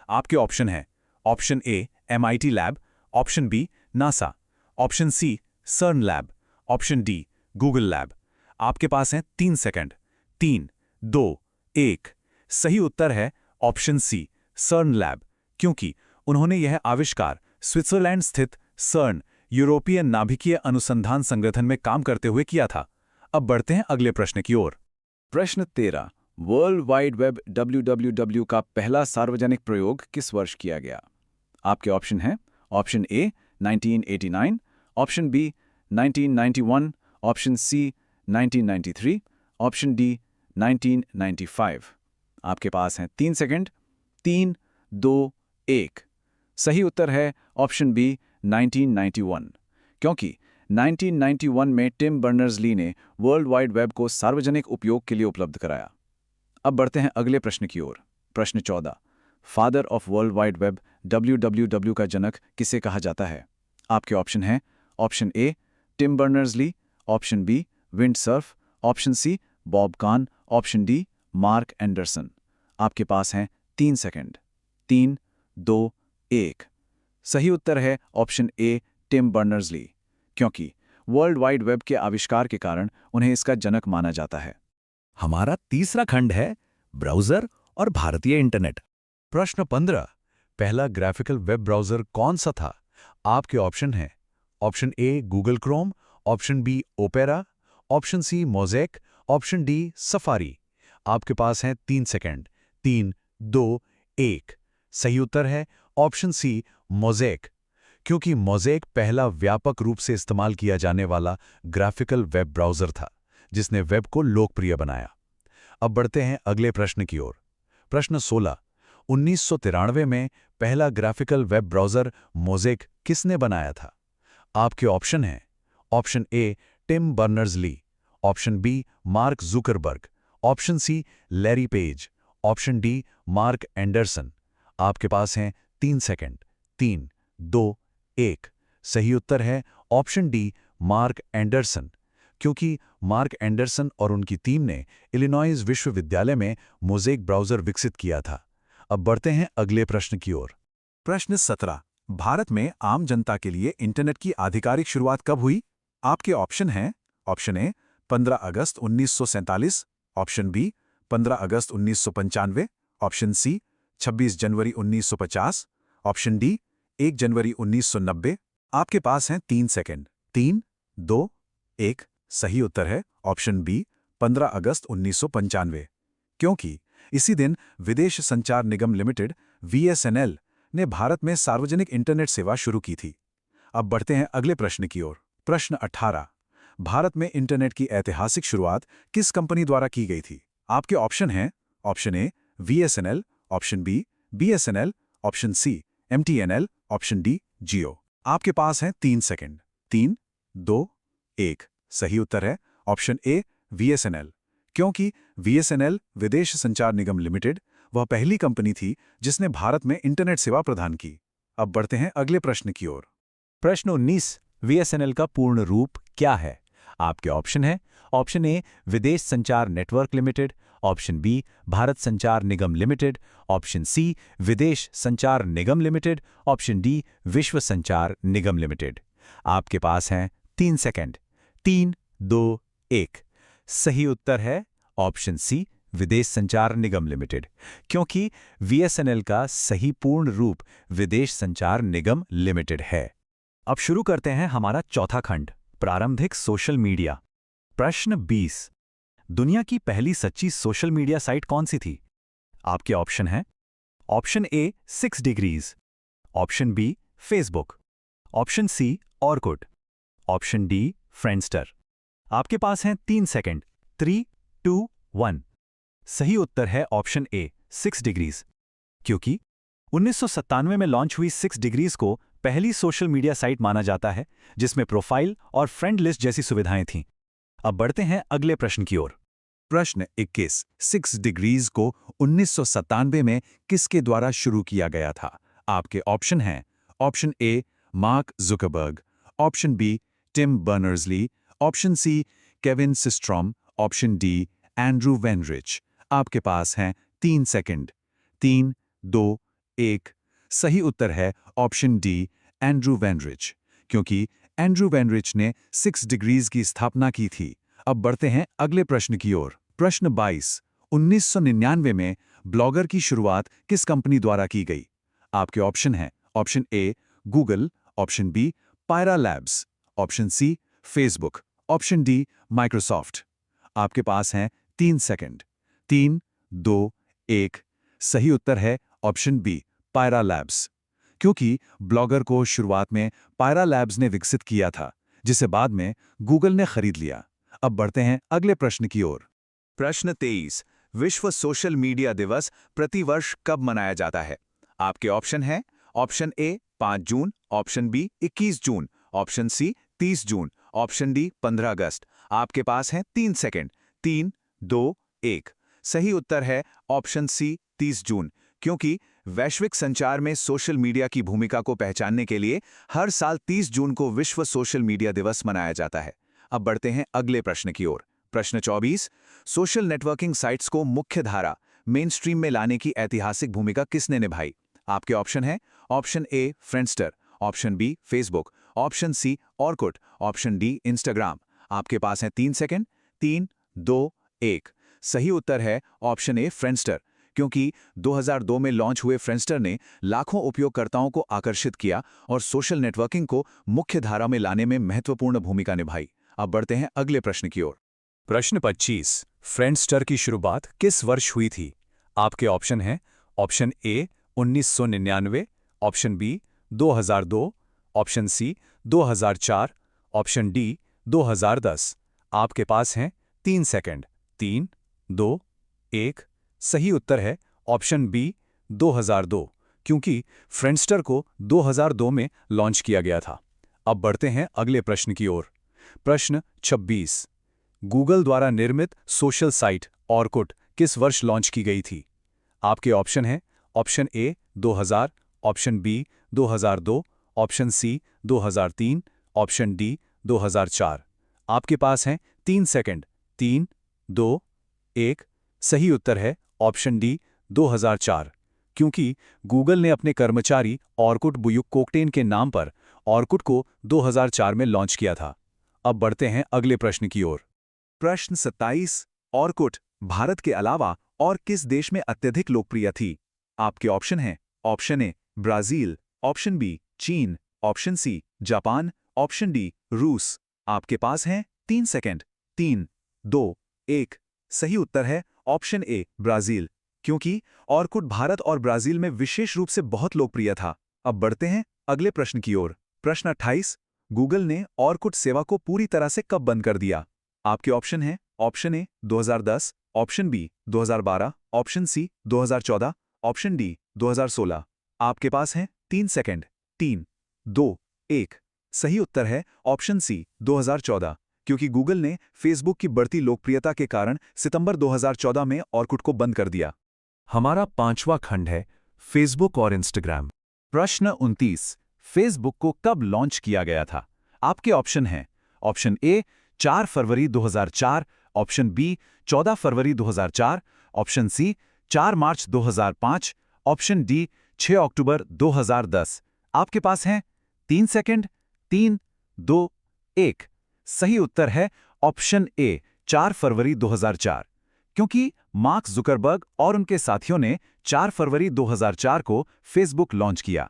आपके ऑप्शन हैं, option A MIT lab, option B NASA, option C CERN lab, option D Google lab. आपके पास हैं 3 सेकंड। 3, 2, 1। सही उत्तर है ऑप्शन सी सर्न लैब, क्योंकि उन्होंने यह आविष्कार स्विट्जरलैंड स्थित सर्न यूरोपीय नाभिकीय अनुसंधान संगठन में काम करते हुए किया था। अब बढ़ते हैं अगले प्रश्न की ओर। प्रश्न 13, वर्ल्ड वाइड वेब www का पहला सार्वजनिक प्रयोग किस वर्ष किया गया? आपके ऑप्शन हैं, option A 1989, option B 1991, option C 1993, option D 1995। आपके पास हैं 3 सेकंड। 3, 2, 1। सही उत्तर है ऑप्शन बी 1991, क्योंकि 1991 में टिम बर्नर्स-ली ने वर्ल्ड वाइड वेब को सार्वजनिक उपयोग के लिए उपलब्ध कराया। अब बढ़ते हैं अगले प्रश्न की ओर। प्रश्न 14, father of world wide web www का जनक किसे कहा जाता है? आपके ऑप्शन हैं, option A Tim Berners-Lee, option B Vint Cerf, option C Bob Kahn, option D Marc Andreessen. आपके पास हैं 3 सेकंड। 3, 2, 1। सही उत्तर है ऑप्शन ए टिम बर्नर्स-ली, क्योंकि वर्ल्ड वाइड वेब के आविष्कार के कारण उन्हें इसका जनक माना जाता है। हमारा तीसरा खंड है ब्राउज़र और भारतीय इंटरनेट। प्रश्न 15, पहला ग्राफिकल वेब ब्राउज़र कौन सा था? आपके ऑप्शन हैं, option A Google Chrome, option B Opera, option C Mosaic, option D Safari. आपके पास हैं 3 सेकंड। 3, 2, 1। सही उत्तर है ऑप्शन सी मोज़ेक, क्योंकि मोज़ेक पहला व्यापक रूप से इस्तेमाल किया जाने वाला ग्राफिकल वेब ब्राउज़र था, जिसने वेब को लोकप्रिय बनाया। अब बढ़ते हैं अगले प्रश्न की ओर। प्रश्न 16, 1993 में पहला ग्राफिकल वेब ब्राउज़र मोज़ेक किसने बनाया था? आपके ऑप्शन हैं, option A Tim Berners-Lee, option B Mark Zuckerberg, option C Larry Page, option D Marc Andreessen. आपके पास हैं 3 सेकंड। 3, 2, 1। सही उत्तर है ऑप्शन डी मार्क एंडरसन, क्योंकि मार्क एंडरसन और उनकी टीम ने इलिनॉइस विश्वविद्यालय में मोज़ेक ब्राउज़र विकसित किया था। अब बढ़ते हैं अगले प्रश्न की ओर। प्रश्न 17, भारत में आम जनता के लिए इंटरनेट की आधिकारिक शुरुआत कब हुई? आपके ऑप्शन हैं, ऑप्शन ए 15 अगस्त 1947, ऑप्शन बी 15 अगस्त 1995, ऑप्शन सी 26 जनवरी 1950, ऑप्शन डी 1 जनवरी 1990। आपके पास हैं 3 सेकंड। 3, 2, 1। सही उत्तर है ऑप्शन बी 15 अगस्त 1995, क्योंकि इसी दिन विदेश संचार निगम लिमिटेड VSNL ने भारत में सार्वजनिक इंटरनेट सेवा शुरू की थी। अब बढ़ते हैं अगले प्रश्न की ओर। प्रश्न 18, भारत में इंटरनेट की ऐतिहासिक शुरुआत किस कंपनी द्वारा की गई थी? आपके ऑप्शन हैं, option A VSNL, option B BSNL, option C MTNL, option D Jio. आपके पास हैं 3 सेकंड। 3, 2, 1। सही उत्तर है ऑप्शन ए VSNL, क्योंकि VSNL विदेश संचार निगम लिमिटेड वह पहली कंपनी थी जिसने भारत में इंटरनेट सेवा प्रदान की। अब बढ़ते हैं अगले प्रश्न की ओर। प्रश्न 19, VSNL का पूर्ण रूप क्या है? आपके ऑप्शन है option A Videsh Sanchar network limited, option B Bharat Sanchar Nigam limited, option C विदेश संचार निगम लिमिटेड, ऑप्शन डी विश्व संचार निगम लिमिटेड। आपके पास हैं 3 सेकंड। 3, 2, 1। सही उत्तर है ऑप्शन सी विदेश संचार निगम लिमिटेड, क्योंकि वीएसएनएल का सही पूर्ण रूप विदेश संचार निगम लिमिटेड है। अब शुरू करते हैं हमारा चौथा खंड, प्रारंभिक सोशल मीडिया। प्रश्न 20। दुनिया की पहली सच्ची सोशल मीडिया साइट कौन सी थी? आपके ऑप्शन हैं option A 6 degrees, option B Facebook, option C Orkut, option D Friendster. आपके पास हैं 3 सेकंड। 3, 2, 1। सही उत्तर है ऑप्शन ए 6 डिग्रीज, क्योंकि 1997 में लॉन्च हुई 6 डिग्रीज को पहली सोशल मीडिया साइट माना जाता है जिसमें प्रोफाइल और फ्रेंड लिस्ट जैसी सुविधाएं थीं। अब बढ़ते हैं अगले प्रश्न की ओर। प्रश्न 21। 6 डिग्रीज को 1997 में किसके द्वारा शुरू किया गया था? आपके ऑप्शन हैं option A Mark Zuckerberg, option B Tim Berners-Lee, option C Kevin Systrom, option D Andrew Weinreich. आपके पास हैं 3 सेकंड। 3, 2, 1। सही उत्तर है ऑप्शन डी एंड्रू वेनरिच, क्योंकि एंड्रू वेनरिच ने 6 डिग्रीज की स्थापना की थी। अब बढ़ते हैं अगले प्रश्न की ओर। प्रश्न 22। 1999 में ब्लॉगर की शुरुआत किस कंपनी द्वारा की गई? आपके ऑप्शन हैं option A Google, option B Pyra Labs, option C Facebook, option D Microsoft. आपके पास हैं 3 सेकंड। 3, 2, 1। सही उत्तर है ऑप्शन बी पायरा लैब्स, क्योंकि ब्लॉगर को शुरुआत में पायरा लैब्स ने विकसित किया था, जिसे बाद में गूगल ने खरीद लिया। अब बढ़ते हैं अगले प्रश्न की ओर। प्रश्न 23। विश्व सोशल मीडिया दिवस प्रतिवर्ष कब मनाया जाता है? आपके ऑप्शन हैं ऑप्शन ए 5 जून, ऑप्शन बी 21 जून, ऑप्शन सी 30 जून, ऑप्शन डी 15 अगस्त। आपके पास हैं 3 सेकंड। 3, 2, 1। सही उत्तर है ऑप्शन सी 30 जून, क्योंकि वैश्विक संचार में सोशल मीडिया की भूमिका को पहचानने के लिए हर साल 30 जून को विश्व सोशल मीडिया दिवस मनाया जाता है। अब बढ़ते हैं अगले प्रश्न की ओर। प्रश्न 24। सोशल नेटवर्किंग साइट्स को मुख्य धारा मेन स्ट्रीम में लाने की ऐतिहासिक भूमिका किसने निभाई? आपके ऑप्शन हैं option A Friendster, option B Facebook, option C Orkut, option D Instagram. आपके पास हैं 3 सेकंड। 3, 2, 1। सही उत्तर है ऑप्शन ए फ्रेंडस्टर, क्योंकि 2002 में लॉन्च हुए फ्रेंडस्टर ने लाखों उपयोगकर्ताओं को आकर्षित किया और सोशल नेटवर्किंग को मुख्य धारा में लाने में महत्वपूर्ण भूमिका निभाई। अब बढ़ते हैं अगले प्रश्न की ओर। प्रश्न 25। फ्रेंडस्टर की शुरुआत किस वर्ष हुई थी? आपके ऑप्शन हैं option A 1999, option B 2002, option C 2004, option D 2010। आपके पास हैं 3 सेकंड। 3, 2, 1। सही उत्तर है ऑप्शन बी 2002, क्योंकि फ्रेंडस्टर को 2002 में लॉन्च किया गया था। अब बढ़ते हैं अगले प्रश्न की ओर। प्रश्न 26। गूगल द्वारा निर्मित सोशल साइट ऑर्कुट किस वर्ष लॉन्च की गई थी? आपके ऑप्शन हैं option A 2000, option B 2002, option C 2003, option D 2004। आपके पास हैं 3 सेकंड। 3, 2, 1। सही उत्तर है ऑप्शन डी 2004, क्योंकि गूगल ने अपने कर्मचारी ऑर्कुट बुयुक कोकटेन के नाम पर ऑर्कुट को 2004 में लॉन्च किया था। अब बढ़ते हैं अगले प्रश्न की ओर। प्रश्न 27। ऑर्कुट भारत के अलावा और किस देश में अत्यधिक लोकप्रिय थी? आपके ऑप्शन हैं option A Brazil, option B चीन, ऑप्शन सी जापान, ऑप्शन डी रूस। आपके पास हैं 3 सेकंड। 3, 2, 1। सही उत्तर है ऑप्शन ए ब्राजील, क्योंकि ऑर्कुट भारत और ब्राजील में विशेष रूप से बहुत लोकप्रिय था। अब बढ़ते हैं अगले प्रश्न की ओर। प्रश्न 28। गूगल ने ऑर्कुट सेवा को पूरी तरह से कब बंद कर दिया? आपके ऑप्शन हैं option A 2010, option B 2012, option C 2014, option D 2016। आपके पास हैं 3 सेकंड। 3, 2, 1। सही उत्तर है ऑप्शन सी 2014, क्योंकि गूगल ने फेसबुक की बढ़ती लोकप्रियता के कारण सितंबर 2014 में ऑर्कुट को बंद कर दिया। हमारा 5वां खंड है फेसबुक और इंस्टाग्राम। प्रश्न 29। फेसबुक को कब लॉन्च किया गया था? आपके ऑप्शन हैं ऑप्शन ए 4 फरवरी 2004, ऑप्शन बी 14 फरवरी 2004, ऑप्शन सी 4 मार्च 2005, ऑप्शन डी 6 अक्टूबर 2010। आपके पास हैं 3 सेकंड। 3, 2, 1। सही उत्तर है ऑप्शन ए 4 फरवरी 2004, क्योंकि मार्क जुकरबर्ग और उनके साथियों ने 4 फरवरी 2004 को फेसबुक लॉन्च किया।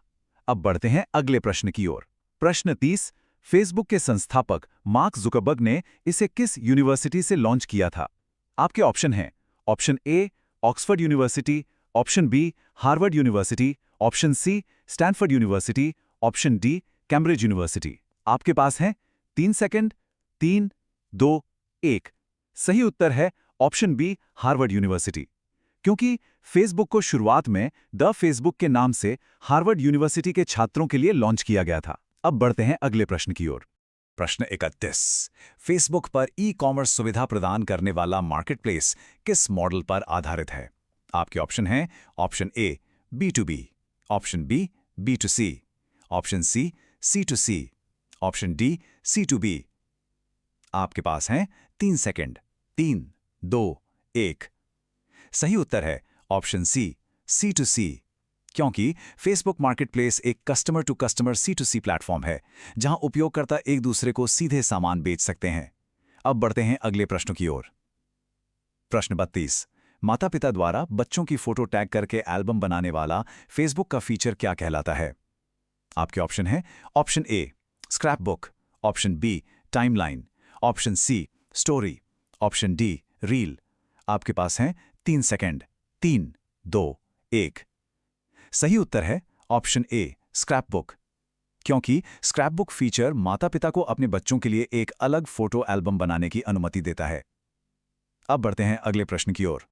अब बढ़ते हैं अगले प्रश्न की ओर। प्रश्न 30, फेसबुक के संस्थापक मार्क जुकरबर्ग ने इसे किस यूनिवर्सिटी से लॉन्च किया था? आपके ऑप्शन हैं option A Oxford University, option B Harvard University, option C Stanford University, option D Cambridge University. आपके पास हैं 3 सेकंड। 3, 2, 1। सही उत्तर है ऑप्शन बी हार्वर्ड यूनिवर्सिटी, क्योंकि फेसबुक को शुरुआत में द फेसबुक के नाम से हार्वर्ड यूनिवर्सिटी के छात्रों के लिए लॉन्च किया गया था। अब बढ़ते हैं अगले प्रश्न की ओर। प्रश्न 31, फेसबुक पर ई-कॉमर्स सुविधा प्रदान करने वाला मार्केटप्लेस किस मॉडल पर आधारित है? आपके ऑप्शन हैं option A B2B, option B B2C, option C C2C, option D C2B। आपके पास हैं 3 सेकंड। 3, 2, 1। सही उत्तर है ऑप्शन सी C2C, क्योंकि फेसबुक मार्केटप्लेस एक customer to customer C2C platform है, जहां उपयोगकर्ता एक दूसरे को सीधे सामान बेच सकते हैं। अब बढ़ते हैं अगले प्रश्न की ओर। प्रश्न 32, माता पिता द्वारा बच्चों की फोटो टैग करके एल्बम बनाने वाला फेसबुक का फीचर क्या कहलाता है? आपके ऑप्शन हैं option A scrapbook, option B timeline, option C story, option D reel. आपके पास हैं 3 सेकंड। 3, 2, 1। सही उत्तर है ऑप्शन ए स्क्रैप बुक, क्योंकि स्क्रैप बुक फीचर माता पिता को अपने बच्चों के लिए एक अलग फोटो एल्बम बनाने की अनुमति देता है। अब बढ़ते हैं अगले प्रश्न की ओर।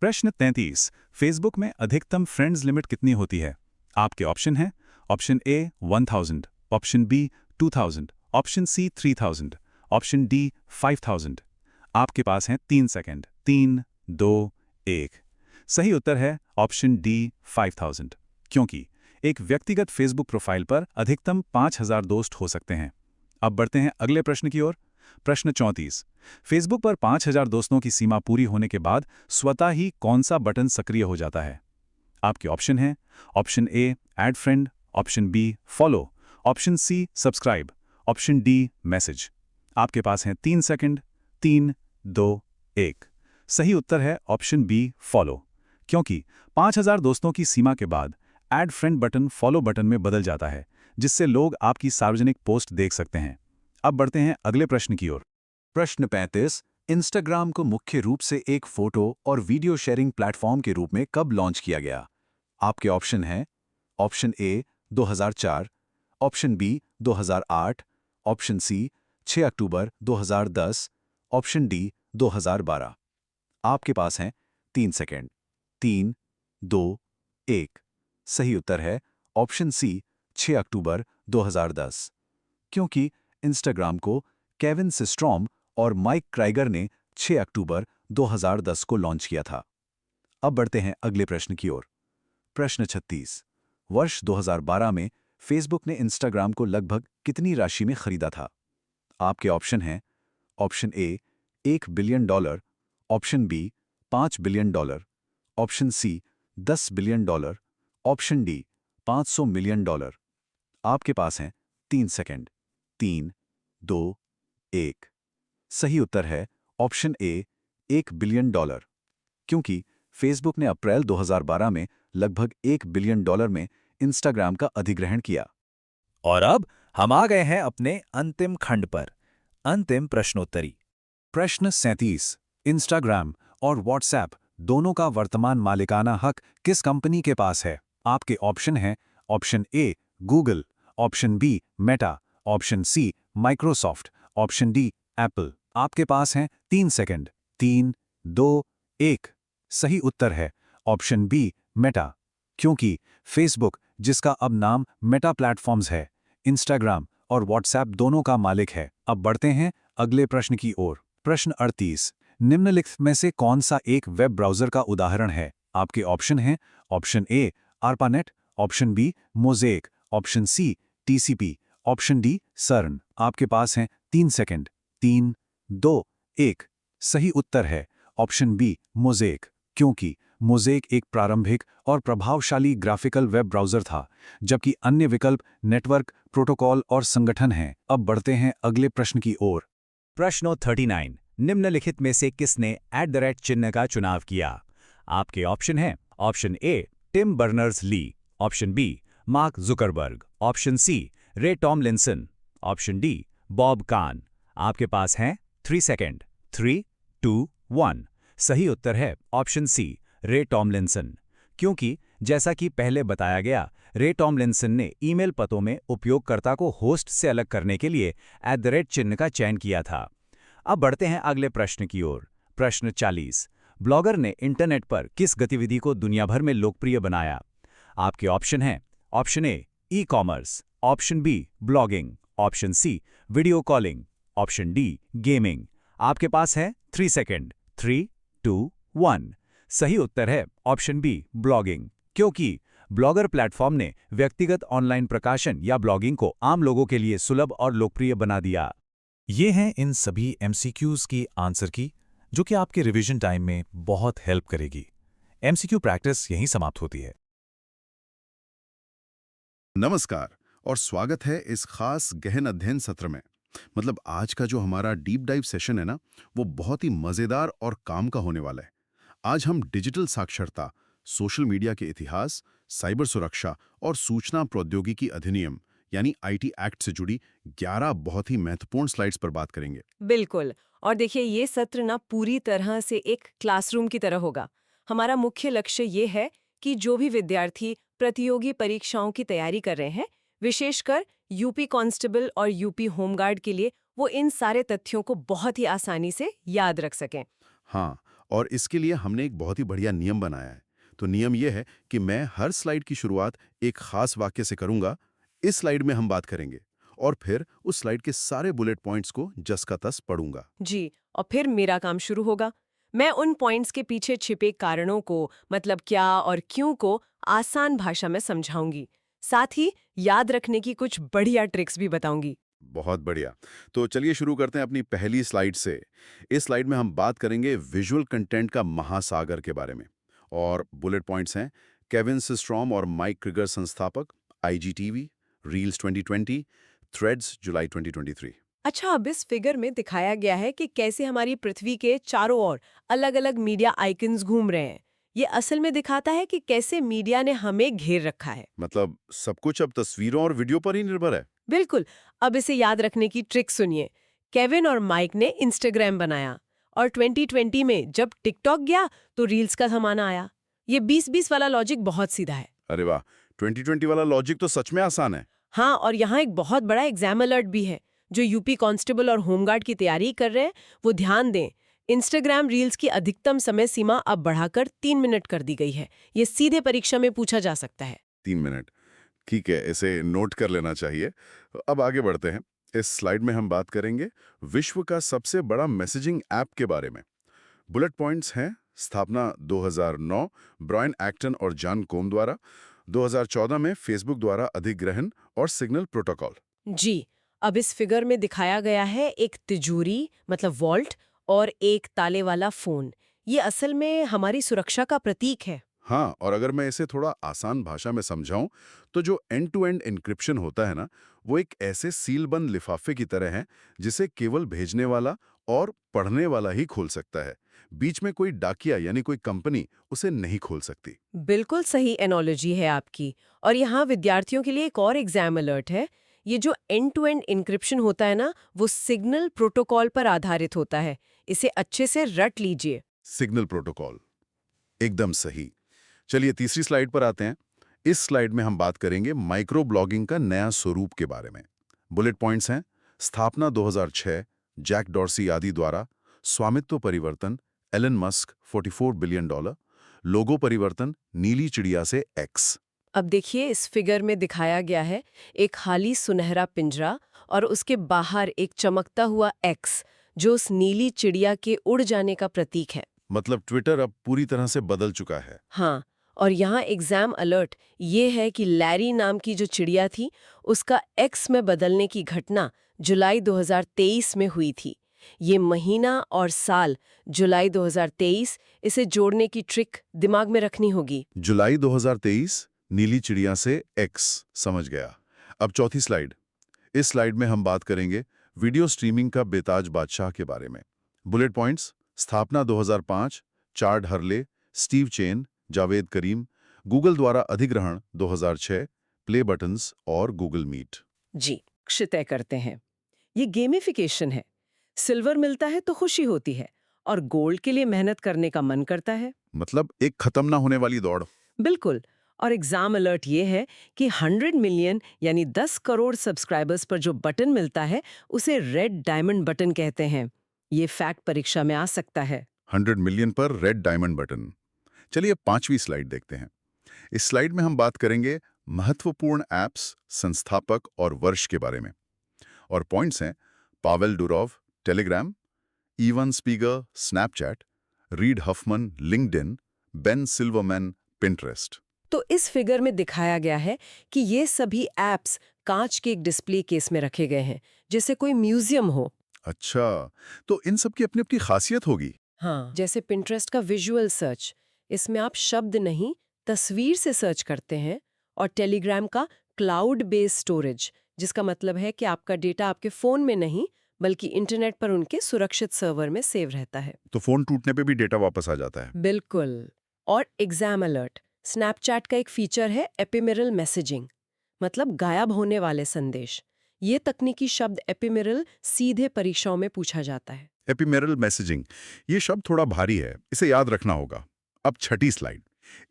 प्रश्न 33, फेसबुक में अधिकतम फ्रेंड्स लिमिट कितनी होती है? आपके ऑप्शन हैं option A 1000, option B 2000, option C 3000, option D 5000। आपके पास हैं 3 सेकंड। 3, 2, 1। सही उत्तर है ऑप्शन डी 5000, क्योंकि एक व्यक्तिगत फेसबुक प्रोफाइल पर अधिकतम 5000 दोस्त हो सकते हैं। अब बढ़ते हैं अगले प्रश्न की ओर। प्रश्न 34, फेसबुक पर 5000 दोस्तों की सीमा पूरी होने के बाद स्वतः ही कौन सा बटन सक्रिय हो जाता है? आपके ऑप्शन हैं option A add friend, option B follow, option C subscribe, option D message. आपके पास हैं 3 सेकंड। 3, 2, 1। सही उत्तर है ऑप्शन बी फॉलो, क्योंकि 5000 दोस्तों की सीमा के बाद add friend button follow button में बदल जाता है, जिससे लोग आपकी सार्वजनिक पोस्ट देख सकते हैं। अब बढ़ते हैं अगले प्रश्न की ओर। प्रश्न 35, इंस्टाग्राम को मुख्य रूप से एक फोटो और वीडियो शेयरिंग प्लेटफॉर्म के रूप में कब लॉन्च किया गया? आपके ऑप्शन हैं option A 2004, option B 2008, option C 6 अक्टूबर 2010, ऑप्शन डी 2012। आपके पास हैं 3 सेकंड। 3, 2, 1। सही उत्तर है ऑप्शन सी 6 अक्टूबर 2010, क्योंकि इंस्टाग्राम को केविन सिस्ट्रॉम और माइक क्राइगर ने 6 अक्टूबर 2010 को लॉन्च किया था। अब बढ़ते हैं अगले प्रश्न की ओर। प्रश्न 36, वर्ष 2012 में फेसबुक ने इंस्टाग्राम को लगभग कितनी राशि में खरीदा था? आपके ऑप्शन हैं option A $1 billion, option B $5 billion, option C $10 billion, option D $500 million. आपके पास हैं 3 सेकंड। 3, 2, 1। सही उत्तर है ऑप्शन ए $1 बिलियन, क्योंकि फेसबुक ने अप्रैल 2012 में लगभग $1 बिलियन में इंस्टाग्राम का अधिग्रहण किया। और अब हम आ गए हैं अपने अंतिम खंड पर, अंतिम प्रश्नोत्तरी। प्रश्न 37, इंस्टाग्राम और व्हाट्सएप दोनों का वर्तमान मालिकाना हक किस कंपनी के पास है? आपके ऑप्शन हैं option A Google, option B Meta, option C Microsoft, option D Apple. आपके पास हैं 3 सेकंड। 3, 2, 1। सही उत्तर है ऑप्शन बी मेटा, क्योंकि फेसबुक, जिसका अब नाम मेटा प्लेटफॉर्म्स है, इंस्टाग्राम और व्हाट्सएप दोनों का मालिक है। अब बढ़ते हैं अगले प्रश्न की ओर। प्रश्न 38, निम्नलिखित में से कौन सा एक वेब ब्राउज़र का उदाहरण है? आपके ऑप्शन हैं option A ARPANET, option B Mosaic, option C TCP, option D CERN. आपके पास हैं 3 सेकंड। 3, 2, 1 सही उत्तर है ऑप्शन बी मोज़ेक, क्योंकि मोज़ेक एक प्रारंभिक और प्रभावशाली ग्राफिकल वेब ब्राउज़र था, जबकि अन्य विकल्प नेटवर्क, प्रोटोकॉल और संगठन हैं। अब बढ़ते हैं अगले प्रश्न की ओर। प्रश्न 39 निम्नलिखित में से किसने @ चिन्ह का चुनाव किया? आपके ऑप्शन हैं option A Tim Berners-Lee, option B Mark Zuckerberg, option C Ray Tomlinson, option D Bob Kahn. आपके पास हैं 3 सेकंड। 3, 2, 1 सही उत्तर है ऑप्शन सी रे टॉमलिंसन, क्योंकि जैसा कि पहले बताया गया, रे टॉमलिंसन ने ईमेल पतों में उपयोगकर्ता को होस्ट से अलग करने के लिए @ चिन्ह का चयन किया था। अब बढ़ते हैं अगले प्रश्न की ओर। प्रश्न 40 ब्लॉगर ने इंटरनेट पर किस गतिविधि को दुनिया भर में लोकप्रिय बनाया? आपके ऑप्शन हैं option A e-commerce, option B blogging, option C video calling, option D gaming. आपके पास है 3 सेकंड। 3, 2, 1 सही उत्तर है ऑप्शन बी ब्लॉगिंग, क्योंकि ब्लॉगर प्लेटफॉर्म ने व्यक्तिगत ऑनलाइन प्रकाशन या ब्लॉगिंग को आम लोगों के लिए सुलभ और लोकप्रिय बना दिया। ये हैं इन सभी एमसीक्यूज की आंसर की, जो कि आपके रिवीजन टाइम में बहुत हेल्प करेगी। एमसीक्यू प्रैक्टिस यहीं समाप्त होती है। नमस्कार और स्वागत है इस खास गहन अध्ययन सत्र में। मतलब आज का जो हमारा डीप डाइव सेशन है ना, वो बहुत ही मजेदार और काम का होने वाला है। आज हम डिजिटल साक्षरता, सोशल मीडिया के इतिहास, साइबर सुरक्षा और सूचना प्रौद्योगिकी अधिनियम यानी आईटी एक्ट से जुड़ी 11 बहुत ही महत्वपूर्ण स्लाइड्स पर बात करेंगे। बिल्कुल। और देखिए, ये सत्र ना पूरी तरह से एक क्लासरूम की तरह होगा। हमारा मुख्य लक्ष्य ये है कि जो भी विद्यार्थी प्रतियोगी परीक्षाओं की तैयारी कर रहे हैं, विशेषकर यूपी कांस्टेबल और यूपी होमगार्ड के लिए, वो इन सारे तथ्यों को बहुत ही आसानी से याद रख सकें। हाँ, और इसके लिए हमने एक बहुत ही बढ़िया नियम बनाया है। तो नियम यह है कि मैं हर स्लाइड की शुरुआत एक खास वाक्य से करूंगा। इस स्लाइड में हम बात करेंगे और फिर उस स्लाइड के सारे बुलेट पॉइंट्स को जस का तस पढ़ूंगा। जी, और फिर मेरा काम शुरू होगा। मैं उन पॉइंट्स के पीछे छिपे कारणों को, मतलब क्या और क्यों को आसान भाषा में समझाऊंगी। साथ ही याद रखने की कुछ बढ़िया ट्रिक्स भी बताऊंगी। बहुत बढ़िया। तो चलिए शुरू करते हैं अपनी पहली स्लाइड से। इस स्लाइड में हम बात करेंगे विजुअल कंटेंट का महासागर के बारे में। और बुलेट पॉइंट्स हैं केविन सिस्ट्रॉम और माइक क्रिगर संस्थापक, आईजीटीवी, रील्स 2020, थ्रेड्स जुलाई 2023। अच्छा, अब इस फिगर में दिखाया गया है कि कैसे हमारी पृथ्वी के चारों ओर अलग-अलग मीडिया आइकन्स घूम रहे हैं। ये असल में दिखाता है कि कैसे मीडिया ने हमें घेर रखा है। मतलब सब कुछ अब तस्वीरों और वीडियो पर ही निर्भर है। बिल्कुल। अब इसे याद रखने की ट्रिक सुनिए। केविन और माइक ने इंस्टाग्राम बनाया और 2020 में जब टिकटॉक गया तो रील्स का जमाना आया। ये 20-20 वाला लॉजिक बहुत सीधा है। अरे वाह, 2020 वाला लॉजिक तो सच में आसान है। हाँ, और यहाँ एक बहुत बड़ा एग्जाम अलर्ट भी है। जो यूपी कांस्टेबल और होमगार्ड की तैयारी कर रहे हैं, वो ध्यान दें। इंस्टाग्राम रील्स की अधिकतम समय सीमा अब बढ़ाकर 3 मिनट कर दी गई है। ये सीधे परीक्षा में पूछा जा सकता है। 3 मिनट, ठीक है, इसे नोट कर लेना चाहिए। अब आगे बढ़ते हैं। इस स्लाइड में हम बात करेंगे विश्व का सबसे बड़ा मैसेजिंग ऐप के बारे में। बुलेट पॉइंट्स हैं स्थापना 2009 ब्रायन एक्टन और जॉन कोम द्वारा, 2014 में फेसबुक द्वारा अधिग्रहण और सिग्नल प्रोटोकॉल। जी, अब इस फिगर में दिखाया गया है एक तिजोरी, मतलब वॉल्ट, और एक ताले वाला फोन। ये असल में हमारी सुरक्षा का प्रतीक है। हाँ, और अगर मैं इसे थोड़ा आसान भाषा में समझाऊं तो जो एंड टू एंड एन्क्रिप्शन होता है ना, वो एक ऐसे सीलबंद लिफाफे की तरह है जिसे केवल भेजने वाला और पढ़ने वाला ही खोल सकता है। बीच में कोई डाकिया यानी कोई कंपनी उसे नहीं खोल सकती। बिल्कुल सही एनोलॉजी है आपकी। और यहाँ विद्यार्थियों के लिए एक और एग्जाम अलर्ट है। ये जो एंड टू एंड इंक्रिप्शन होता है ना, वो सिग्नल प्रोटोकॉल पर आधारित होता है। इसे अच्छे से रट लीजिए। सिग्नल प्रोटोकॉल, एकदम सही। चलिए तीसरी स्लाइड पर आते हैं। इस स्लाइड में हम बात करेंगे माइक्रो ब्लॉगिंग का नया स्वरूप के बारे में। बुलेट पॉइंट्स हैं स्थापना 2006 जैक डॉर्सी आदि द्वारा, स्वामित्व परिवर्तन एलन मस्क $44 बिलियन, लोगो परिवर्तन नीली चिड़िया से एक्स। अब देखिए, इस फिगर में दिखाया गया है एक खाली सुनहरा पिंजरा और उसके बाहर एक चमकता हुआ एक्स, जो उस नीली चिड़िया के उड़ जाने का प्रतीक है। मतलब ट्विटर अब पूरी तरह से बदल चुका है। हाँ, और यहाँ एग्जाम अलर्ट ये है कि लैरी नाम की जो चिड़िया थी, उसका एक्स में बदलने की घटना जुलाई 2023 में हुई थी। ये महीना और साल जुलाई 2023, इसे जोड़ने की ट्रिक दिमाग में रखनी होगी। जुलाई 2023, नीली चिड़िया से एक्स, समझ गया। अब चौथी स्लाइड। इस स्लाइड में हम बात करेंगे वीडियो स्ट्रीमिंग का बेताज बादशाह के बारे में। बुलेट पॉइंट्स: स्थापना 2005, Chad Hurley, Steve Chen, Jawed Karim, Google द्वारा अधिग्रहण 2006, प्ले बटन्स और गूगल मीट। जी, तय करते हैं। ये गेमिफिकेशन है। सिल्वर मिलता है तो खुशी होती है और गोल्ड के लिए मेहनत करने का मन करता है। मतलब एक खत्म ना होने वाली दौड़। बिल्कुल। और एग्जाम अलर्ट ये है कि 100 मिलियन यानी 10 करोड़ सब्सक्राइबर्स पर जो बटन मिलता है उसे रेड डायमंड बटन कहते हैं। ये फैक्ट परीक्षा में आ सकता है। 100 मिलियन पर रेड डायमंड बटन। चलिए 5वीं स्लाइड देखते हैं। इस स्लाइड में हम बात करेंगे महत्वपूर्ण ऐप्स, संस्थापक और वर्ष के बारे में। और पॉइंट्स हैं: Pavel Durov, Telegram; Evan Spiegel, Snapchat; Reid Hoffman, LinkedIn; Ben Silbermann, Pinterest. तो इस फिगर में दिखाया गया है कि ये सभी ऐप्स कांच के एक डिस्प्ले केस में रखे गए हैं, जैसे कोई म्यूजियम हो। अच्छा, तो इन सब की अपनी अपनी खासियत होगी। हाँ, जैसे पिंटरेस्ट का विजुअल सर्च, इसमें आप शब्द नहीं तस्वीर से सर्च करते हैं, और टेलीग्राम का क्लाउड बेस्ड स्टोरेज, जिसका मतलब है कि आपका डेटा आपके फोन में नहीं बल्कि इंटरनेट पर उनके सुरक्षित सर्वर में सेव रहता है। तो फोन टूटने पे भी डेटा वापस आ जाता है। बिल्कुल। और एग्जाम अलर्ट, स्नैपचैट का एक फीचर है एपिमेरल मैसेजिंग, मतलब गायब होने वाले संदेश। ये तकनीकी शब्द एपिमेरल सीधे परीक्षाओं में पूछा जाता है। एपिमेरल मैसेजिंग, ये शब्द थोड़ा भारी है, इसे याद रखना होगा। अब छठी स्लाइड।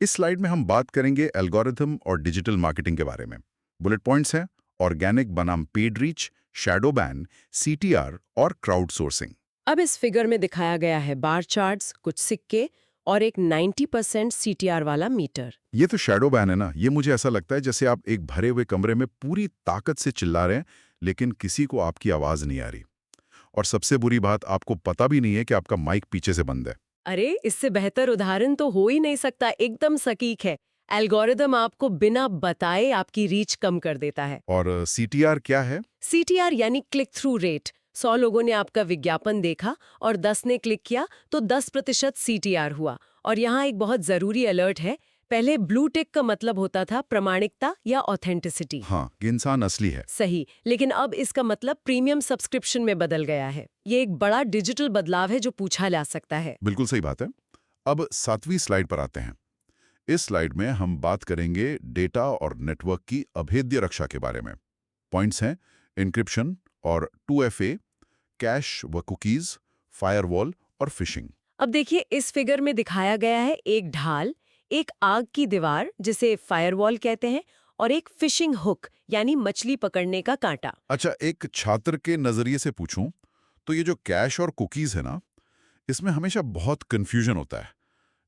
इस स्लाइड में हम बात करेंगे एल्गोरिथम और डिजिटल मार्केटिंग के बारे में। बुलेट पॉइंट्स हैं: ऑर्गेनिक बनाम paid reach, shadow ban, CTR और क्राउड सोर्सिंग। अब इस फिगर में दिखाया गया है बार चार्ट्स, कुछ सिक्के और एक 90% सीटीआर वाला मीटर। ये तो शैडो बैन है ना। ये मुझे ऐसा लगता है जैसे आप एक भरे हुए कमरे में पूरी ताकत से चिल्ला रहे हैं, लेकिन किसी को आपकी आवाज नहीं आ रही। और सबसे बुरी बात, आपको पता भी नहीं है कि आपका माइक पीछे से बंद है। अरे, इससे बेहतर उदाहरण तो हो ही नहीं सकता। एकदम सटीक है। एल्गोरिदम आपको बिना बताए आपकी रीच कम कर देता है। और सीटीआर क्या है? सीटीआर यानी क्लिक थ्रू रेट। 100 लोगों ने आपका विज्ञापन देखा और 10 ने क्लिक किया तो 10% सीटीआर हुआ। और यहाँ एक बहुत जरूरी अलर्ट है। पहले ब्लू टिक का मतलब होता था प्रामाणिकता या ऑथेंटिसिटी। हाँ, कि इंसान असली है। सही, लेकिन अब इसका मतलब प्रीमियम सब्सक्रिप्शन में बदल गया है। ये एक बड़ा डिजिटल बदलाव है जो पूछा जा सकता है। बिल्कुल सही बात है। अब 7वीं स्लाइड पर आते हैं। इस स्लाइड में हम बात करेंगे डेटा और नेटवर्क की अभेद्य रक्षा के बारे में। पॉइंट्स हैं: एन्क्रिप्शन और 2FA, कैश व कुकीज, फायरवॉल और फिशिंग। अब देखिए, इस फिगर में दिखाया गया है एक ढाल, एक आग की दीवार जिसे फायरवॉल कहते हैं, और एक फिशिंग हुक यानी मछली पकड़ने का कांटा। अच्छा, एक छात्र के नजरिए से पूछूं तो ये जो कैश और कुकीज है ना, इसमें हमेशा बहुत कंफ्यूजन होता है।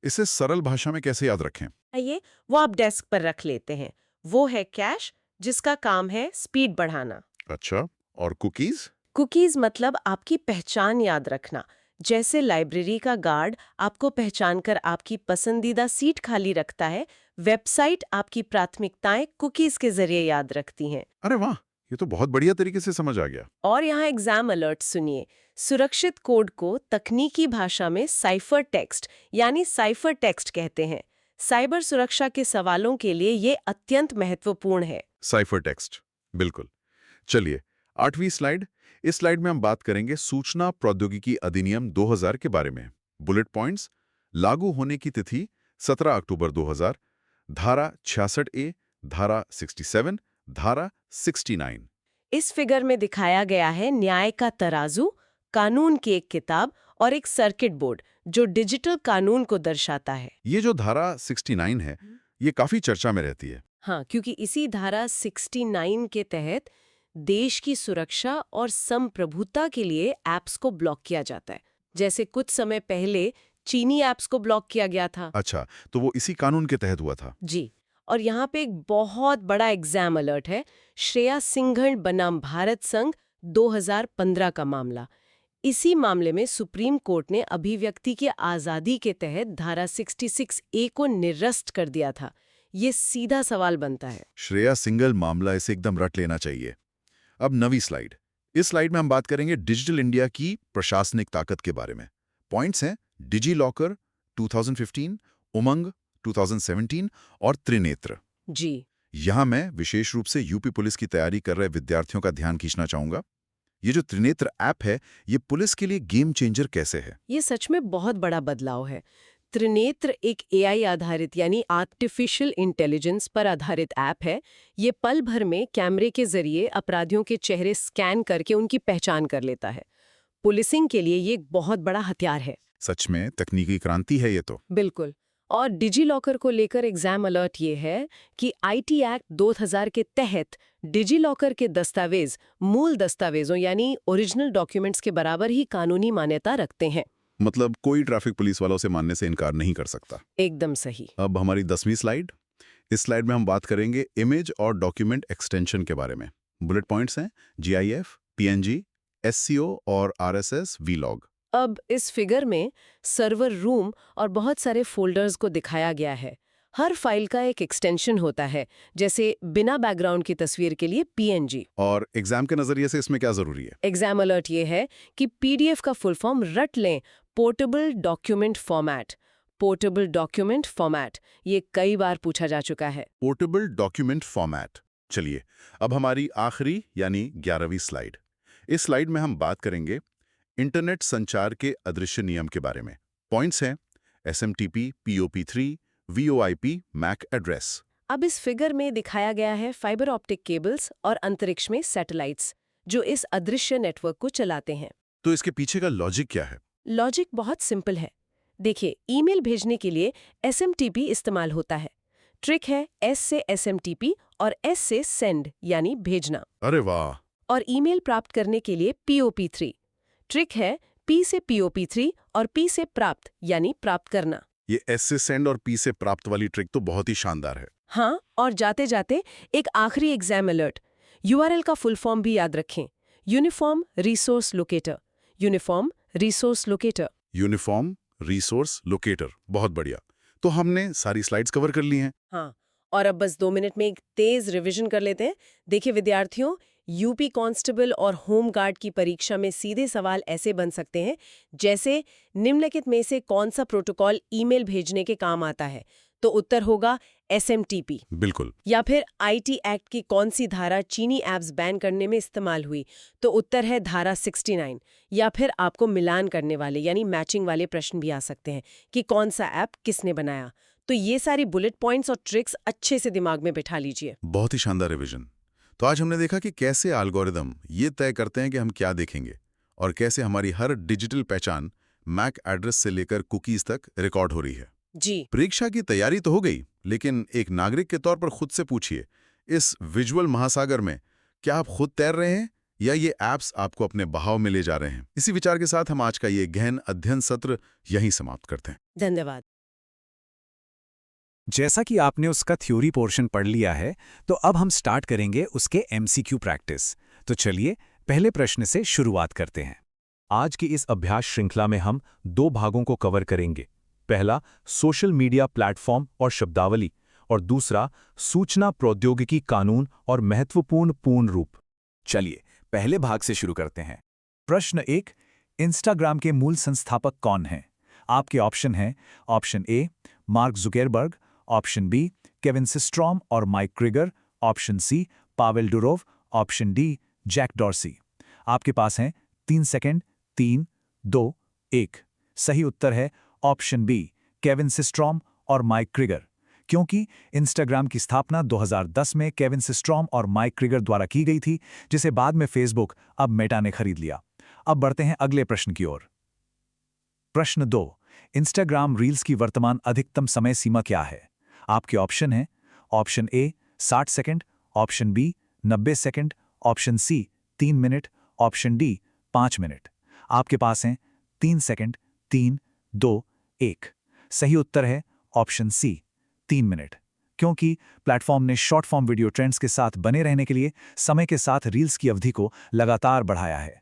इसे सरल भाषा में कैसे याद रखें? आइए, वो आप डेस्क पर रख लेते हैं। वो है कैश, जिसका काम है स्पीड बढ़ाना। अच्छा, और कुकीज? कुकीज मतलब आपकी पहचान याद रखना। जैसे लाइब्रेरी का गार्ड आपको पहचानकर आपकी पसंदीदा सीट खाली रखता है, वेबसाइट आपकी प्राथमिकताएं कुकीज के जरिए याद रखती हैं। अरे वाह, ये तो बहुत बढ़िया तरीके से समझ आ गया। और यहाँ एग्जाम अलर्ट सुनिए। सुरक्षित कोड को तकनीकी भाषा में साइफर टेक्स्ट यानी साइफर टेक्स्ट कहते हैं। साइबर सुरक्षा के सवालों के लिए ये अत्यंत महत्वपूर्ण है। साइफर टेक्स्ट, बिल्कुल। चलिए 8वीं स्लाइड। इस स्लाइड में हम बात करेंगे सूचना प्रौद्योगिकी अधिनियम 2000 के बारे में। बुलेट पॉइंट्स: लागू होने की तिथि 17 अक्टूबर 2000, धारा 66A, धारा 67, धारा 69। इस फिगर में दिखाया गया है न्याय का तराजू, कानून की एक किताब और एक सर्किट बोर्ड जो डिजिटल कानून को दर्शाता है। ये जो धारा 69 है, ये काफी चर्चा में रहती है। हाँ, क्योंकि इसी धारा 69 के तहत देश की सुरक्षा और संप्रभुता के लिए ऐप्स को ब्लॉक किया जाता है। जैसे कुछ समय पहले चीनी ऐप्स को ब्लॉक किया गया था। अच्छा, तो वो इसी कानून के तहत हुआ था। जी। और यहाँ पे एक बहुत बड़ा एग्जाम अलर्ट है। श्रेया सिंघल बनाम भारत संघ 2015 का मामला। इसी मामले में सुप्रीम कोर्ट ने अभिव्यक्ति की आज़ादी के तहत धारा 66A को निरस्त कर दिया था। ये सीधा सवाल बनता है। श्रेया सिंघल मामला, इसे एकदम रट लेना चाहिए। अब 9वीं स्लाइड। इस स्लाइड में हम बात करेंगे डिजिटल इंडिया की प्रशासनिक ताकत के बारे में। पॉइंट्स हैं डिजी लॉकर 2015, उमंग 2017 और त्रिनेत्र। जी। यहां मैं विशेष रूप से यूपी पुलिस की तैयारी कर रहे विद्यार्थियों का ध्यान खींचना चाहूंगा। ये जो त्रिनेत्र ऐप है, ये पुलिस के लिए गेम चेंजर कैसे है? ये सच में बहुत बड़ा बदलाव है। त्रिनेत्र एक एआई आधारित यानी आर्टिफिशियल इंटेलिजेंस पर आधारित ऐप है। ये पल भर में कैमरे के जरिए अपराधियों के चेहरे स्कैन करके उनकी पहचान कर लेता है। पुलिसिंग के लिए ये एक बहुत बड़ा हथियार है। सच में तकनीकी क्रांति है ये तो। बिल्कुल। और डिजी लॉकर को लेकर एग्जाम अलर्ट ये है कि आईटी एक्ट 2000 के तहत डिजी लॉकर के दस्तावेज मूल दस्तावेजों यानी ओरिजिनल डॉक्यूमेंट्स के बराबर ही कानूनी मान्यता रखते हैं। मतलब कोई ट्रैफिक पुलिस वालों से मानने से इनकार नहीं कर सकता। एकदम सही। अब हमारी 10वीं स्लाइड। इस स्लाइड में हम बात करेंगे इमेज और डॉक्यूमेंट एक्सटेंशन के बारे में। बुलेट पॉइंट्स हैं जीआईएफ, पीएनजी, एससीओ और आरएसएस वीलॉग। अब इस फिगर में सर्वर रूम और बहुत सारे फोल्डर्स को दिखाया गया है। हर फाइल का एक एक्सटेंशन होता है, जैसे बिना बैकग्राउंड की तस्वीर के लिए पीएनजी। और एग्जाम के नजरिए से इसमें क्या जरूरी है? एग्जाम अलर्ट ये है कि पीडीएफ का फुल फॉर्म रट लें, portable document format. Portable document format ये कई बार पूछा जा चुका है। Portable document format. चलिए, अब हमारी आखिरी यानी 11वीं स्लाइड। इस स्लाइड में हम बात करेंगे इंटरनेट संचार के अदृश्य नियम के बारे में। पॉइंट्स हैं एसएमटीपी, पीओपी3, वीओआईपी, मैक एड्रेस। अब इस फिगर में दिखाया गया है फाइबर ऑप्टिक केबल्स और अंतरिक्ष में सैटेलाइट्स जो इस अदृश्य नेटवर्क को चलाते हैं। तो इसके पीछे का लॉजिक क्या है? लॉजिक बहुत सिंपल है। देखिए, ईमेल भेजने के लिए एसएमटीपी इस्तेमाल होता है। ट्रिक है एस से एसएमटीपी और एस से सेंड यानी भेजना। अरे वाह! और ईमेल प्राप्त करने के लिए पीओपी3। ट्रिक है पी से पीओपी3 और पी से प्राप्त यानी प्राप्त करना। ये एस से सेंड और पी से प्राप्त वाली ट्रिक तो बहुत ही शानदार है। हाँ, और जाते जाते एक आखिरी एग्जाम अलर्ट। यूआरएल का फुल फॉर्म भी याद रखें, uniform resource locator. Uniform resource locator. Uniform resource locator, बहुत बढ़िया। तो हमने सारी स्लाइड्स कवर कर ली हैं। हाँ, और अब बस 2 मिनट में एक तेज रिवीजन कर लेते हैं। देखिए विद्यार्थियों, यूपी कांस्टेबल और होम गार्ड की परीक्षा में सीधे सवाल ऐसे बन सकते हैं जैसे निम्नलिखित में से कौन सा प्रोटोकॉल ईमेल भेजने के काम आता है? तो उत्तर होगा एसएमटीपी। बिल्कुल। या फिर आईटी एक्ट की कौन सी धारा चीनी ऐप्स बैन करने में इस्तेमाल हुई? तो उत्तर है धारा 69। या फिर आपको मिलान करने वाले यानी मैचिंग वाले प्रश्न भी आ सकते हैं कि कौन सा ऐप किसने बनाया। तो ये सारी बुलेट पॉइंट्स और ट्रिक्स अच्छे से दिमाग में बिठा लीजिए। बहुत ही शानदार रिवीजन। तो आज हमने देखा कि कैसे एल्गोरिदम ये तय करते हैं कि हम क्या देखेंगे और कैसे हमारी हर डिजिटल पहचान मैक एड्रेस से लेकर कुकीज तक रिकॉर्ड हो रही है। जी। परीक्षा की तैयारी तो हो गई, लेकिन एक नागरिक के तौर पर खुद से पूछिए, इस विजुअल महासागर में क्या आप खुद तैर रहे हैं या ये ऐप्स आपको अपने बहाव में ले जा रहे हैं? इसी विचार के साथ हम आज का ये गहन अध्ययन सत्र यहीं समाप्त करते हैं। धन्यवाद। जैसा कि आपने उसका थ्योरी पोर्शन पढ़ लिया है, तो अब हम स्टार्ट करेंगे उसके एमसीक्यू प्रैक्टिस। तो चलिए पहले प्रश्न से शुरुआत करते हैं। आज की इस अभ्यास श्रृंखला में हम 2 भागों को कवर करेंगे। पहला सोशल मीडिया प्लेटफॉर्म और शब्दावली, और दूसरा सूचना प्रौद्योगिकी कानून और महत्वपूर्ण पूर्ण रूप। चलिए पहले भाग से शुरू करते हैं। प्रश्न 1, इंस्टाग्राम के मूल संस्थापक कौन हैं? आपके ऑप्शन हैं option A Mark Zuckerberg, option B Kevin Systrom और Mike Krieger, option C Pavel Durov, option D Jack Dorsey. आपके पास हैं 3 सेकंड। 3, 2, 1। सही उत्तर है ऑप्शन बी केविन सिस्ट्रॉम और माइक क्रिगर, क्योंकि इंस्टाग्राम की स्थापना 2010 में केविन सिस्ट्रॉम और माइक क्रिगर द्वारा की गई थी, जिसे बाद में फेसबुक अब मेटा ने खरीद लिया। अब बढ़ते हैं अगले प्रश्न की ओर। प्रश्न 2, इंस्टाग्राम रील्स की वर्तमान अधिकतम समय सीमा क्या है? आपके ऑप्शन हैं option A 60 second, option B 90 second, option C 3 minute, option D 5 minute. आपके पास हैं 3 सेकंड। 3, 2, 1। सही उत्तर है ऑप्शन सी 3 मिनट, क्योंकि प्लेटफॉर्म ने शॉर्ट फॉर्म वीडियो ट्रेंड्स के साथ बने रहने के लिए समय के साथ रील्स की अवधि को लगातार बढ़ाया है।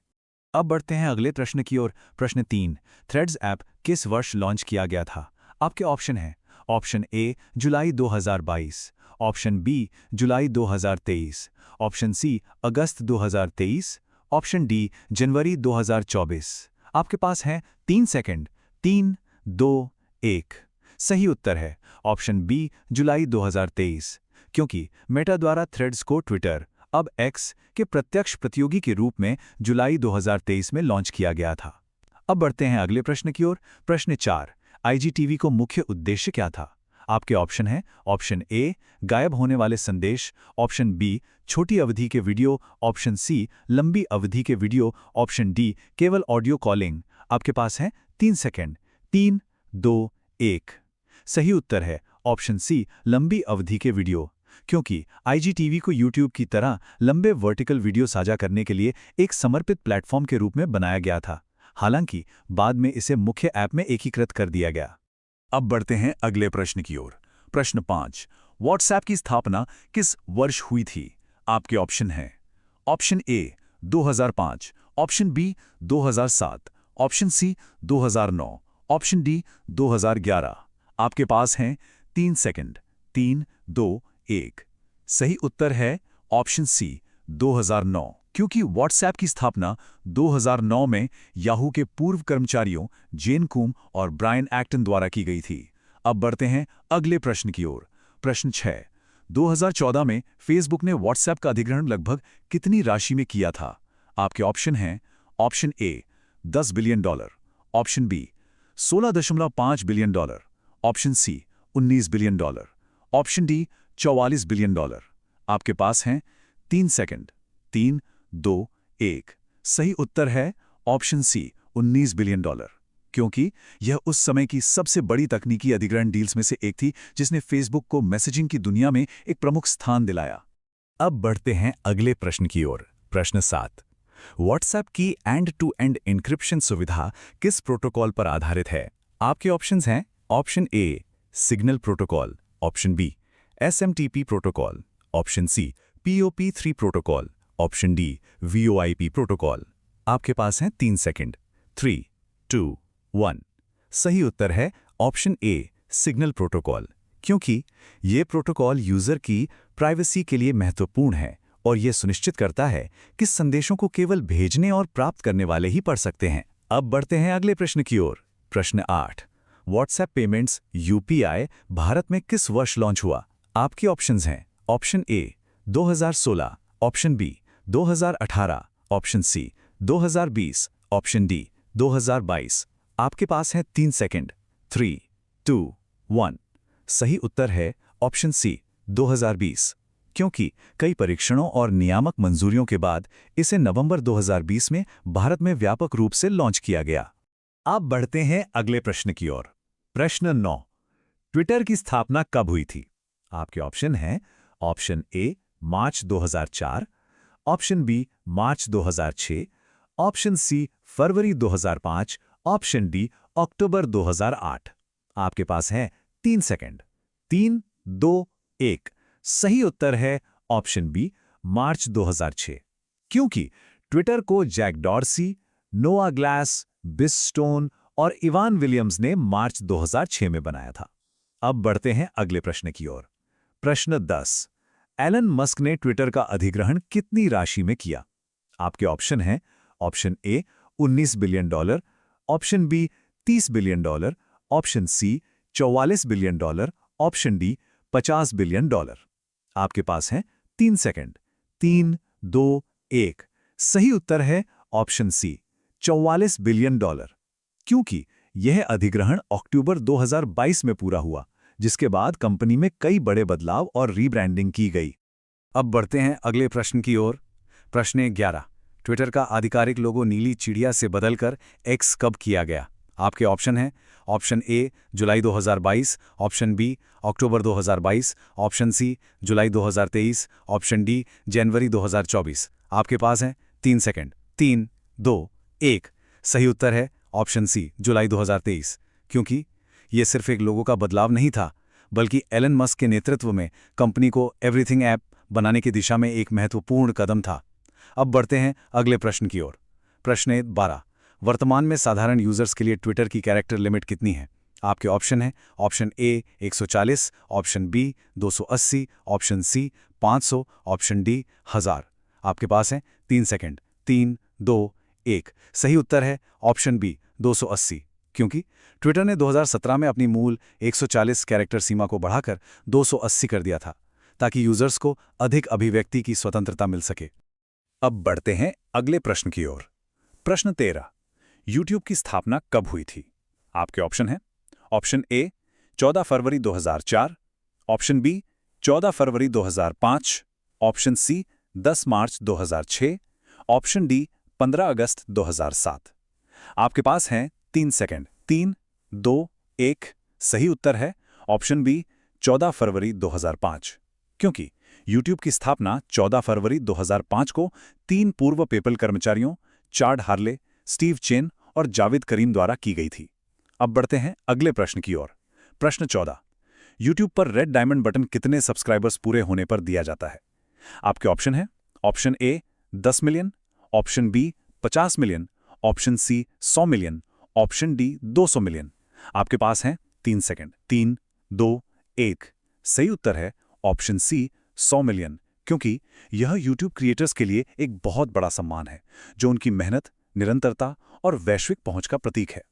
अब बढ़ते हैं अगले प्रश्न की ओर। प्रश्न 3, थ्रेड्स ऐप किस वर्ष लॉन्च किया गया था? आपके ऑप्शन हैं ऑप्शन ए जुलाई 2022, ऑप्शन बी जुलाई 2023, ऑप्शन सी अगस्त 2023, ऑप्शन डी जनवरी 2024। आपके पास है 3 सेकंड। 3, 2, 1। सही उत्तर है ऑप्शन बी जुलाई 2023, क्योंकि मेटा द्वारा थ्रेड्स को ट्विटर, अब एक्स, के प्रत्यक्ष प्रतियोगी के रूप में जुलाई 2023 में लॉन्च किया गया था। अब बढ़ते हैं अगले प्रश्न की ओर। प्रश्न 4, आईजीटीवी को मुख्य उद्देश्य क्या था? आपके ऑप्शन हैं ऑप्शन ए गायब होने वाले संदेश, ऑप्शन बी छोटी अवधि के वीडियो, ऑप्शन सी लंबी अवधि के वीडियो, ऑप्शन डी केवल ऑडियो कॉलिंग। आपके पास है 3 सेकंड। 3, 2, 1। सही उत्तर है ऑप्शन सी लंबी अवधि के वीडियो, क्योंकि आईजीटीवी को यूट्यूब की तरह लंबे वर्टिकल वीडियो साझा करने के लिए एक समर्पित प्लेटफॉर्म के रूप में बनाया गया था। हालांकि बाद में इसे मुख्य ऐप में एकीकृत कर दिया गया। अब बढ़ते हैं अगले प्रश्न की ओर। प्रश्न 5, व्हाट्सएप की स्थापना किस वर्ष हुई थी? आपके ऑप्शन हैं option A 2005, option B 2007, option C 2009, option D 2011। आपके पास हैं 3 सेकंड। 3, 2, 1। सही उत्तर है ऑप्शन सी 2009, क्योंकि व्हाट्सएप की स्थापना 2009 में याहू के पूर्व कर्मचारियों जेन कुम और ब्रायन एक्टन द्वारा की गई थी। अब बढ़ते हैं अगले प्रश्न की ओर। प्रश्न 6, 2014 में फेसबुक ने व्हाट्सएप का अधिग्रहण लगभग कितनी राशि में किया था? आपके ऑप्शन हैं option A $10 billion, option B $16.5 billion, option C $19 billion, option D $44 billion. आपके पास हैं 3 सेकंड। 3, 2, 1। सही उत्तर है ऑप्शन सी $19 बिलियन, क्योंकि यह उस समय की सबसे बड़ी तकनीकी अधिग्रहण डील्स में से एक थी जिसने फेसबुक को मैसेजिंग की दुनिया में एक प्रमुख स्थान दिलाया। अब बढ़ते हैं अगले प्रश्न की ओर। प्रश्न 7, व्हाट्सएप की एंड-टू-एंड एन्क्रिप्शन सुविधा किस प्रोटोकॉल पर आधारित है? आपके ऑप्शंस हैं option A signal protocol, option B SMTP protocol, option C POP3 protocol, option D VoIP protocol. आपके पास हैं 3 सेकंड। 3, 2, 1। सही उत्तर है ऑप्शन ए सिग्नल प्रोटोकॉल, क्योंकि ये प्रोटोकॉल यूजर की प्राइवेसी के लिए महत्वपूर्ण है और यह सुनिश्चित करता है कि संदेशों को केवल भेजने और प्राप्त करने वाले ही पढ़ सकते हैं। अब बढ़ते हैं अगले प्रश्न की ओर। प्रश्न 8, व्हाट्सएप पेमेंट्स UPI भारत में किस वर्ष लॉन्च हुआ? आपके ऑप्शंस हैं option A 2016, option B 2018, option C 2020, option D 2022। आपके पास है 3 सेकंड। 3, 2, 1। सही उत्तर है ऑप्शन सी 2020, क्योंकि कई परीक्षणों और नियामक मंजूरियों के बाद इसे नवंबर 2020 में भारत में व्यापक रूप से लॉन्च किया गया। अब बढ़ते हैं अगले प्रश्न की ओर। प्रश्न 9, ट्विटर की स्थापना कब हुई थी? आपके ऑप्शन हैं ऑप्शन ए मार्च 2004, ऑप्शन बी मार्च 2006, ऑप्शन सी फरवरी 2005, ऑप्शन डी अक्टूबर 2008। आपके पास है 3 सेकंड। 3, 2, 1। सही उत्तर है ऑप्शन बी मार्च 2006, क्योंकि ट्विटर को जैक डॉर्सी, नोआ ग्लास, बिस स्टोन और इवान विलियम्स ने मार्च 2006 में बनाया था। अब बढ़ते हैं अगले प्रश्न की ओर। प्रश्न 10, एलन मस्क ने ट्विटर का अधिग्रहण कितनी राशि में किया? आपके ऑप्शन हैं option A $19 billion, option B $30 billion, option C $44 billion, option D $50 billion. आपके पास हैं 3 सेकंड। 3, 2, 1। सही उत्तर है ऑप्शन सी $44 बिलियन, क्योंकि यह अधिग्रहण अक्टूबर 2022 में पूरा हुआ, जिसके बाद कंपनी में कई बड़े बदलाव और रीब्रांडिंग की गई। अब बढ़ते हैं अगले प्रश्न की ओर। प्रश्न 11, ट्विटर का आधिकारिक लोगो नीली चिड़िया से बदलकर एक्स कब किया गया? आपके ऑप्शन हैं ऑप्शन ए जुलाई 2022, ऑप्शन बी अक्टूबर 2022, ऑप्शन सी जुलाई 2023, ऑप्शन डी जनवरी 2024। आपके पास हैं 3 सेकंड। 3, 2, 1। सही उत्तर है ऑप्शन सी जुलाई 2023, क्योंकि यह सिर्फ एक लोगो का बदलाव नहीं था, बल्कि एलन मस्क के नेतृत्व में कंपनी को एवरीथिंग ऐप बनाने की दिशा में एक महत्वपूर्ण कदम था। अब बढ़ते हैं अगले प्रश्न की ओर। प्रश्न 12, वर्तमान में साधारण यूजर्स के लिए ट्विटर की कैरेक्टर लिमिट कितनी है? आपके ऑप्शन हैं option A 140, option B 280, option C 500, option D 1000। आपके पास है 3 सेकंड। 3, 2, 1। सही उत्तर है ऑप्शन बी 280, क्योंकि ट्विटर ने 2017 में अपनी मूल 140 कैरेक्टर सीमा को बढ़ाकर 280 कर दिया था, ताकि यूजर्स को अधिक अभिव्यक्ति की स्वतंत्रता मिल सके। अब बढ़ते हैं अगले प्रश्न की ओर। प्रश्न 13, यूट्यूब की स्थापना कब हुई थी? आपके ऑप्शन हैं ऑप्शन ए 14 फरवरी 2004, ऑप्शन बी 14 फरवरी 2005, ऑप्शन सी 10 मार्च 2006, ऑप्शन डी 15 अगस्त 2007। आपके पास हैं 3 सेकंड। 3, 2, 1। सही उत्तर है ऑप्शन बी 14 फरवरी 2005, क्योंकि YouTube की स्थापना 14 फरवरी 2005 को 3 पूर्व पेपल कर्मचारियों चार्ड हार्ले, स्टीव चेन और जावेद करीम द्वारा की गई थी। अब बढ़ते हैं अगले प्रश्न की ओर। प्रश्न 14, YouTube पर रेड डायमंड बटन कितने सब्सक्राइबर्स पूरे होने पर दिया जाता है? आपके ऑप्शन हैं option A 10 million, option B 50 million, option C 100 million, option D 200 million. आपके पास हैं 3 सेकंड। 3, 2, 1। सही उत्तर है ऑप्शन सी 100 मिलियन, क्योंकि यह YouTube क्रिएटर्स के लिए एक बहुत बड़ा सम्मान है, जो उनकी मेहनत, निरंतरता और वैश्विक पहुंच का प्रतीक है।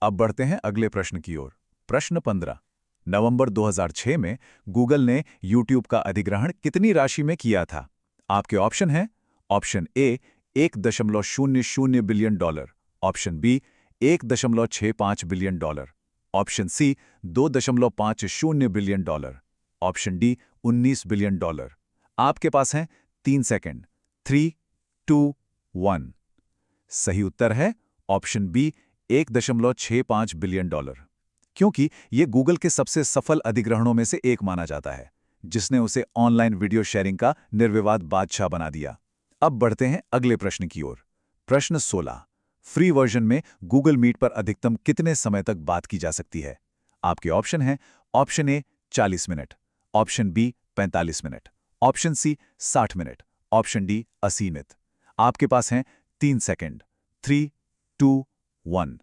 अब बढ़ते हैं अगले प्रश्न की ओर। प्रश्न 15, नवंबर 2006 में गूगल ने YouTube का अधिग्रहण कितनी राशि में किया था? आपके ऑप्शन हैं option A 1.00 billion dollar, option B 1.65 billion dollar, option C 2.50 billion dollar, option D 19 billion dollar. आपके पास हैं 3 सेकंड। 3, 2, 1। सही उत्तर है ऑप्शन बी 1.65 बिलियन डॉलर, क्योंकि यह गूगल के सबसे सफल अधिग्रहणों में से एक माना जाता है, जिसने उसे ऑनलाइन वीडियो शेयरिंग का निर्विवाद बादशाह बना दिया। अब बढ़ते हैं अगले प्रश्न की ओर। प्रश्न 16, फ्री वर्जन में गूगल मीट पर अधिकतम कितने समय तक बात की जा सकती है? आपके ऑप्शन हैं option A 40 minute, option B 45 minute, option C 60 minute, option D असीमित। आपके पास हैं 3 सेकंड। 3, 2, 1।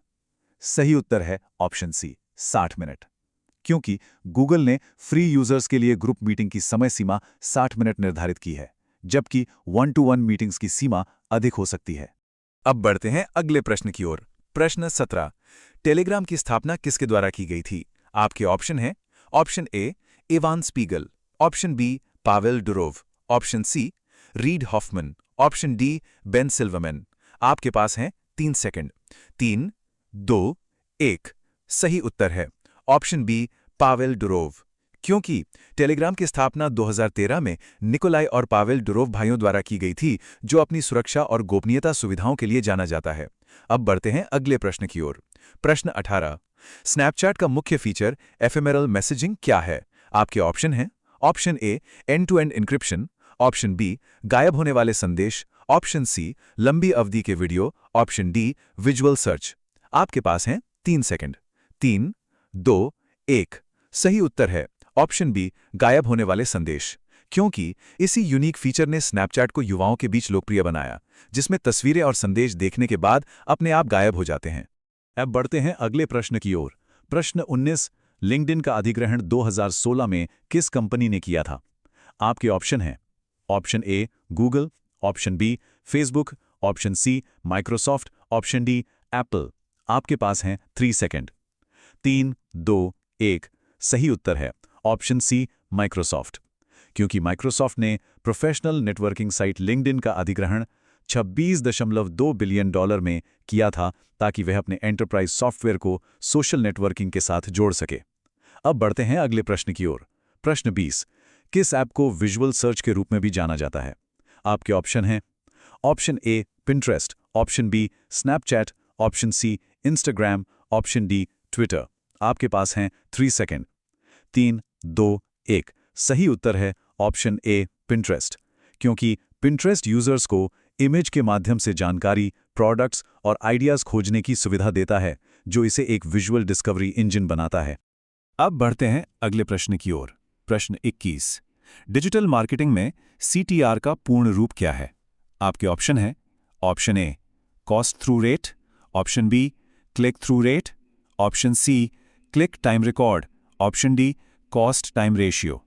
सही उत्तर है ऑप्शन सी 60 मिनट, क्योंकि गूगल ने फ्री यूजर्स के लिए ग्रुप मीटिंग की समय सीमा 60 मिनट निर्धारित की है, जबकि 1-to-1 मीटिंग्स की सीमा अधिक हो सकती है। अब बढ़ते हैं अगले प्रश्न की ओर। प्रश्न 17, टेलीग्राम की स्थापना किसके द्वारा की गई थी? आपके ऑप्शन हैं option A Evan Spiegel, option B Pavel Durov, option C Reid Hoffman, option D Ben Silbermann. आपके पास हैं 3 सेकंड। 3, 2, 1। सही उत्तर है ऑप्शन बी पावेल डुरोव, क्योंकि टेलीग्राम की स्थापना 2013 में निकोलाई और पावेल डुरोव भाइयों द्वारा की गई थी, जो अपनी सुरक्षा और गोपनीयता सुविधाओं के लिए जाना जाता है। अब बढ़ते हैं अगले प्रश्न की ओर। प्रश्न 18, स्नैपचैट का मुख्य फीचर एफएमआरएल मैसेजिंग क्या है? आपके ऑप्शन हैं option A end-to-end encryption, option B गायब होने वाले संदेश, ऑप्शन सी लंबी अवधि के video, option D visual search. आपके पास हैं 3 सेकंड। 3, 2, 1। सही उत्तर है ऑप्शन बी गायब होने वाले संदेश, क्योंकि इसी यूनिक फीचर ने स्नैपचैट को युवाओं के बीच लोकप्रिय बनाया, जिसमें तस्वीरें और संदेश देखने के बाद अपने आप गायब हो जाते हैं। अब बढ़ते हैं अगले प्रश्न की ओर। प्रश्न 19, लिंक्डइन का अधिग्रहण 2016 में किस कंपनी ने किया था? आपके ऑप्शन हैं option A Google, option B Facebook, option C Microsoft, option D Apple. आपके पास हैं 3 सेकंड। 3, 2, 1। सही उत्तर है ऑप्शन सी माइक्रोसॉफ्ट, क्योंकि माइक्रोसॉफ्ट ने प्रोफेशनल नेटवर्किंग साइट लिंक्डइन का अधिग्रहण 26.2 बिलियन डॉलर में किया था, ताकि वह अपने एंटरप्राइज सॉफ्टवेयर को सोशल नेटवर्किंग के साथ जोड़ सके। अब बढ़ते हैं अगले प्रश्न की ओर। प्रश्न 20, किस ऐप को विजुअल सर्च के रूप में भी जाना जाता है? आपके ऑप्शन हैं option A Pinterest, option B Snapchat, option C Instagram, option D Twitter. आपके पास हैं 3 सेकंड। 3, 2, 1। सही उत्तर है ऑप्शन ए पिंटरेस्ट, क्योंकि पिंटरेस्ट यूजर्स को इमेज के माध्यम से जानकारी, प्रोडक्ट्स और आइडियाज खोजने की सुविधा देता है, जो इसे एक विजुअल डिस्कवरी इंजन बनाता है। अब बढ़ते हैं अगले प्रश्न की ओर। प्रश्न 21, डिजिटल मार्केटिंग में CTR का पूर्ण रूप क्या है? आपके ऑप्शन हैं option A cost through rate, option B click through rate, option C click time record, option D cost time ratio.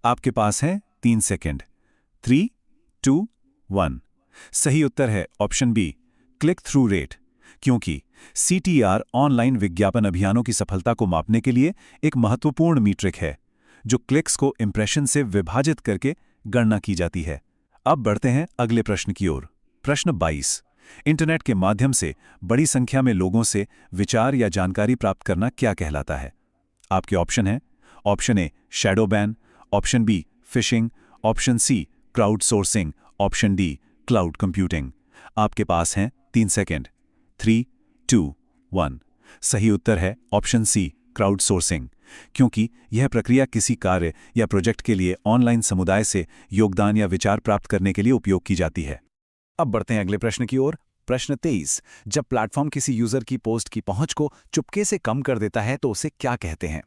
आपके पास हैं 3 सेकंड। 3, 2, 1। सही उत्तर है option B, click through rate, क्योंकि CTR ऑनलाइन विज्ञापन अभियानों की सफलता को मापने के लिए एक महत्वपूर्ण मीट्रिक है, जो क्लिक्स को इंप्रेशन से विभाजित करके गणना की जाती है। अब बढ़ते हैं अगले प्रश्न की ओर। प्रश्न 22। इंटरनेट के माध्यम से बड़ी संख्या में लोगों से विचार या जानकारी प्राप्त करना क्या कहलाता है? आपके ऑप्शन हैं option A shadow ban, option B phishing, option C crowdsourcing, option D cloud computing. आपके पास हैं 3 सेकंड। 3, 2, 1। सही उत्तर है ऑप्शन सी क्राउड सोर्सिंग, क्योंकि यह प्रक्रिया किसी कार्य या प्रोजेक्ट के लिए ऑनलाइन समुदाय से योगदान या विचार प्राप्त करने के लिए उपयोग की जाती है। अब बढ़ते हैं अगले प्रश्न की ओर। प्रश्न 23। जब प्लेटफॉर्म किसी यूजर की पोस्ट की पहुंच को चुपके से कम कर देता है तो उसे क्या कहते हैं?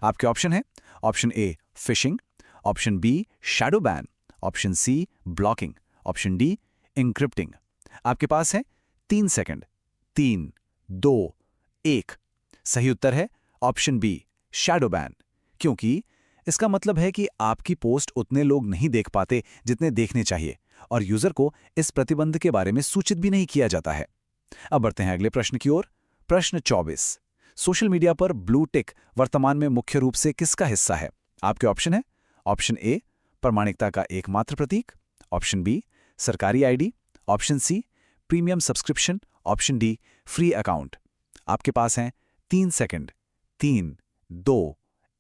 आपके ऑप्शन है option A phishing, option B shadow ban, option C blocking, option D encrypting. आपके पास है 3 सेकंड। 3, 2, 1। सही उत्तर है ऑप्शन बी शैडो बैन, क्योंकि इसका मतलब है कि आपकी पोस्ट उतने लोग नहीं देख पाते जितने देखने चाहिए, और यूजर को इस प्रतिबंध के बारे में सूचित भी नहीं किया जाता है। अब बढ़ते हैं अगले प्रश्न की ओर। प्रश्न 24। सोशल मीडिया पर ब्लू टिक वर्तमान में मुख्य रूप से किसका हिस्सा है? आपके ऑप्शन है ऑप्शन ए प्रामाणिकता का एकमात्र प्रतीक, ऑप्शन बी सरकारी ID, option C premium subscription, option D free account. आपके पास हैं 3 सेकंड। 3, 2,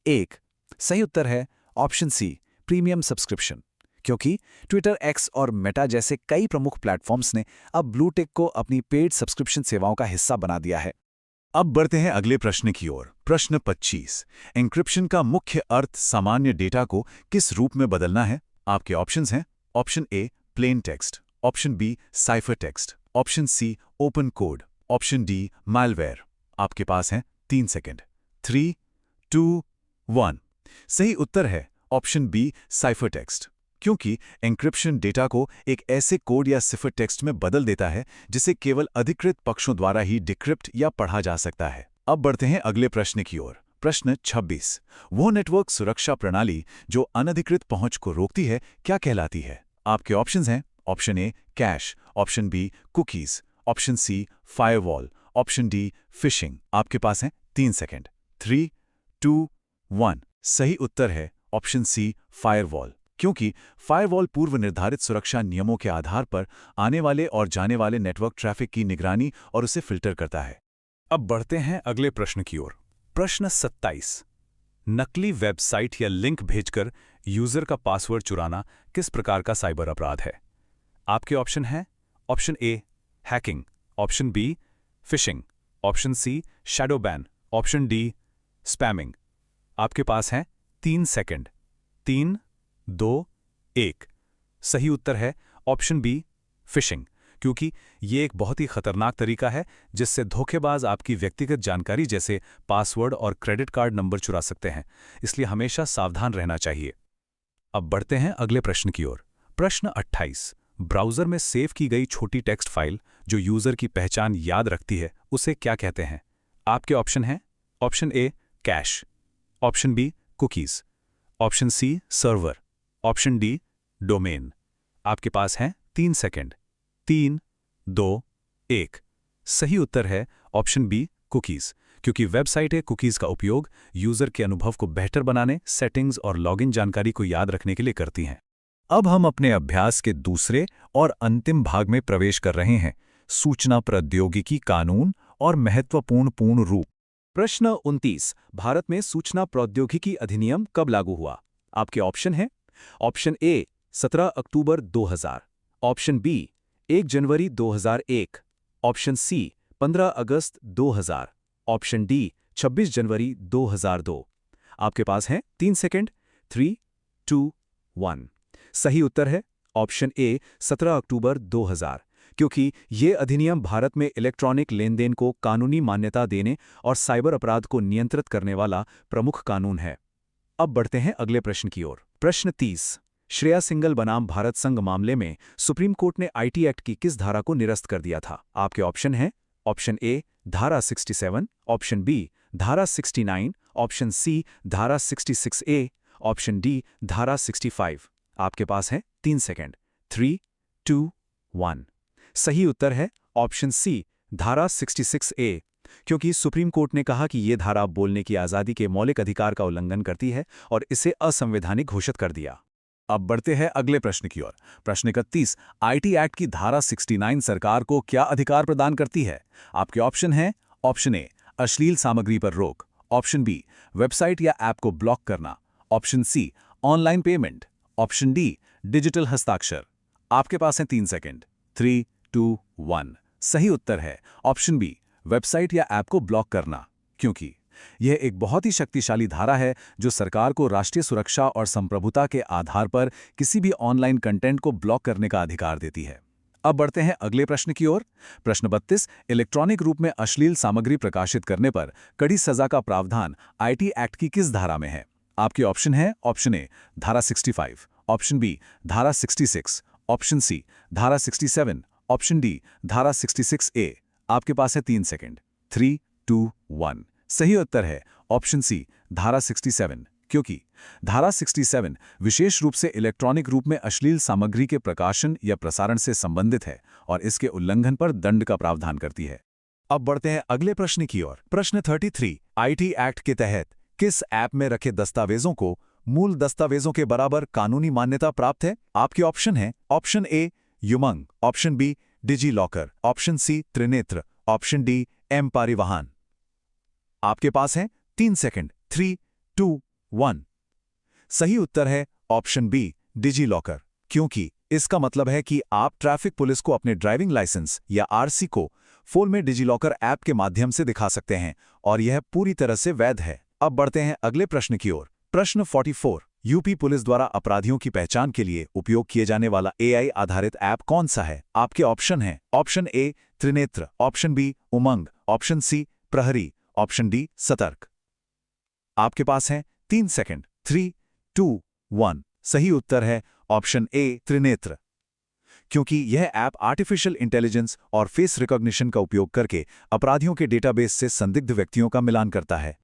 1। सही उत्तर है ऑप्शन सी प्रीमियम सब्सक्रिप्शन, क्योंकि ट्विटर, एक्स और मेटा जैसे कई प्रमुख प्लेटफॉर्म्स ने अब ब्लू टिक को अपनी पेड सब्सक्रिप्शन सेवाओं का हिस्सा बना दिया है। अब बढ़ते हैं अगले प्रश्न की ओर। प्रश्न 25। एन्क्रिप्शन का मुख्य अर्थ सामान्य डेटा को किस रूप में बदलना है? आपके ऑप्शंस हैं option A plain text, option B cipher text, option C open code, option D malware. आपके पास हैं 3 सेकंड। 3, 2, 1। सही उत्तर है ऑप्शन बी साइफर टेक्स्ट, क्योंकि एन्क्रिप्शन डेटा को एक ऐसे कोड या सिफर टेक्स्ट में बदल देता है जिसे केवल अधिकृत पक्षों द्वारा ही डिक्रिप्ट या पढ़ा जा सकता है। अब बढ़ते हैं अगले प्रश्न की ओर। प्रश्न 26। वो नेटवर्क सुरक्षा प्रणाली जो अनधिकृत पहुंच को रोकती है क्या कहलाती है? आपके ऑप्शंस हैं option A cache, option B cookies, option C firewall, option D phishing. आपके पास हैं 3 सेकंड। 3, 2, 1। सही उत्तर है ऑप्शन सी फायरवॉल, क्योंकि फायरवॉल पूर्व निर्धारित सुरक्षा नियमों के आधार पर आने वाले और जाने वाले नेटवर्क ट्रैफिक की निगरानी और उसे फिल्टर करता है। अब बढ़ते हैं अगले प्रश्न की ओर। प्रश्न 27। नकली वेबसाइट या लिंक भेजकर यूजर का पासवर्ड चुराना किस प्रकार का साइबर अपराध है? आपके ऑप्शन हैं option A hacking, option B phishing, option C shadow ban, option D spamming. आपके पास हैं 3 सेकंड। 3, 2, 1। सही उत्तर है ऑप्शन बी फिशिंग, क्योंकि ये एक बहुत ही खतरनाक तरीका है जिससे धोखेबाज आपकी व्यक्तिगत जानकारी जैसे पासवर्ड और क्रेडिट कार्ड नंबर चुरा सकते हैं, इसलिए हमेशा सावधान रहना चाहिए। अब बढ़ते हैं अगले प्रश्न की ओर। प्रश्न 28। ब्राउज़र में सेव की गई छोटी टेक्स्ट फाइल जो यूज़र की पहचान याद रखती है उसे क्या कहते हैं? आपके ऑप्शन हैं option A cache, option B cookies, option C server, option D domain. आपके पास हैं 3 सेकंड। 3, 2, 1। सही उत्तर है ऑप्शन बी कुकीज़, क्योंकि वेबसाइट के कुकीज़ का उपयोग यूज़र के अनुभव को बेहतर बनाने, सेटिंग्स और लॉगिन जानकारी को याद रखने के लिए करती हैं। अब हम अपने अभ्यास के दूसरे और अंतिम भाग में प्रवेश कर रहे हैं, सूचना प्रौद्योगिकी कानून और महत्वपूर्ण पूर्ण रूप। प्रश्न 29। भारत में सूचना प्रौद्योगिकी अधिनियम कब लागू हुआ? आपके ऑप्शन हैं ऑप्शन ए 17 अक्टूबर 2000, ऑप्शन बी 1 जनवरी 2001, ऑप्शन सी 15 अगस्त 2000, ऑप्शन डी 26 जनवरी 2002। आपके पास हैं 3 सेकंड। 3, 2, 1। सही उत्तर है ऑप्शन ए 17 अक्टूबर 2000, क्योंकि ये अधिनियम भारत में इलेक्ट्रॉनिक लेनदेन को कानूनी मान्यता देने और साइबर अपराध को नियंत्रित करने वाला प्रमुख कानून है। अब बढ़ते हैं अगले प्रश्न की ओर। प्रश्न 30। श्रेया सिंगल बनाम भारत संघ मामले में सुप्रीम कोर्ट ने आईटी एक्ट की किस धारा को निरस्त कर दिया था? आपके ऑप्शन हैं ऑप्शन ए धारा 67, ऑप्शन बी धारा 69, ऑप्शन सी धारा 66A, ऑप्शन डी धारा 65। आपके पास है 3 सेकंड। 3, 2, 1। सही उत्तर है ऑप्शन सी, धारा 66A, क्योंकि सुप्रीम कोर्ट ने कहा कि ये धारा बोलने की आज़ादी के मौलिक अधिकार का उल्लंघन करती है और इसे असंवैधानिक घोषित कर दिया। अब बढ़ते हैं अगले प्रश्न की ओर। प्रश्न 31, आईटी एक्ट की धारा 69 सरकार को क्या अधिकार प्रदान करती है? आपके ऑप्शन हैं ऑप्शन ए, अश्लील सामग्री पर रोक, ऑप्शन बी, वेबसाइट या ऐप को ब्लॉक करना, option C, online payment, option D, digital हस्ताक्षर। आपके पास हैं 3 सेकंड। 3, 2, 1। सही उत्तर है ऑप्शन बी, वेबसाइट या ऐप को ब्लॉक करना, क्योंकि यह एक बहुत ही शक्तिशाली धारा है जो सरकार को राष्ट्रीय सुरक्षा और संप्रभुता के आधार पर किसी भी ऑनलाइन कंटेंट को ब्लॉक करने का अधिकार देती है। अब बढ़ते हैं अगले प्रश्न की ओर। प्रश्न 32, इलेक्ट्रॉनिक रूप में अश्लील सामग्री प्रकाशित करने पर कड़ी सजा का प्रावधान आईटी एक्ट की किस धारा में है? आपके ऑप्शन है ऑप्शन ए, धारा 65, ऑप्शन बी, धारा 66, ऑप्शन सी, धारा 67, ऑप्शन डी, धारा 66A। आपके पास है 3 सेकंड। 3, 2, 1। सही उत्तर है ऑप्शन सी, धारा 67, क्योंकि धारा 67 विशेष रूप से इलेक्ट्रॉनिक रूप में अश्लील सामग्री के प्रकाशन या प्रसारण से संबंधित है और इसके उल्लंघन पर दंड का प्रावधान करती है। अब बढ़ते हैं अगले प्रश्न की ओर। प्रश्न 33, आईटी एक्ट के तहत किस ऐप में रखे दस्तावेजों को मूल दस्तावेजों के बराबर कानूनी मान्यता प्राप्त है? आपके ऑप्शन हैं option A, Umang, option B, DigiLocker, option C, Trinetra, option D, M Parivahan. आपके पास हैं 3 सेकंड। 3, 2, 1। सही उत्तर है ऑप्शन बी, डिजी लॉकर, क्योंकि इसका मतलब है कि आप ट्रैफिक पुलिस को अपने ड्राइविंग लाइसेंस या आरसी को फोन में डिजी लॉकर ऐप के माध्यम से दिखा सकते हैं और यह पूरी तरह से वैध है। अब बढ़ते हैं अगले प्रश्न की ओर। प्रश्न 44, यूपी पुलिस द्वारा अपराधियों की पहचान के लिए उपयोग किए जाने वाला एआई आधारित ऐप कौन सा है? आपके ऑप्शन हैं option A, Trinetra, option B, UMANG, option C, Prahari, option D, सतर्क। आपके पास हैं 3 सेकंड। 3, 2, 1। सही उत्तर है ऑप्शन ए, त्रिनेत्र, क्योंकि यह ऐप आर्टिफिशियल इंटेलिजेंस और फेस रिकॉग्निशन का उपयोग करके अपराधियों के डेटाबेस से संदिग्ध व्यक्तियों का मिलान करता है।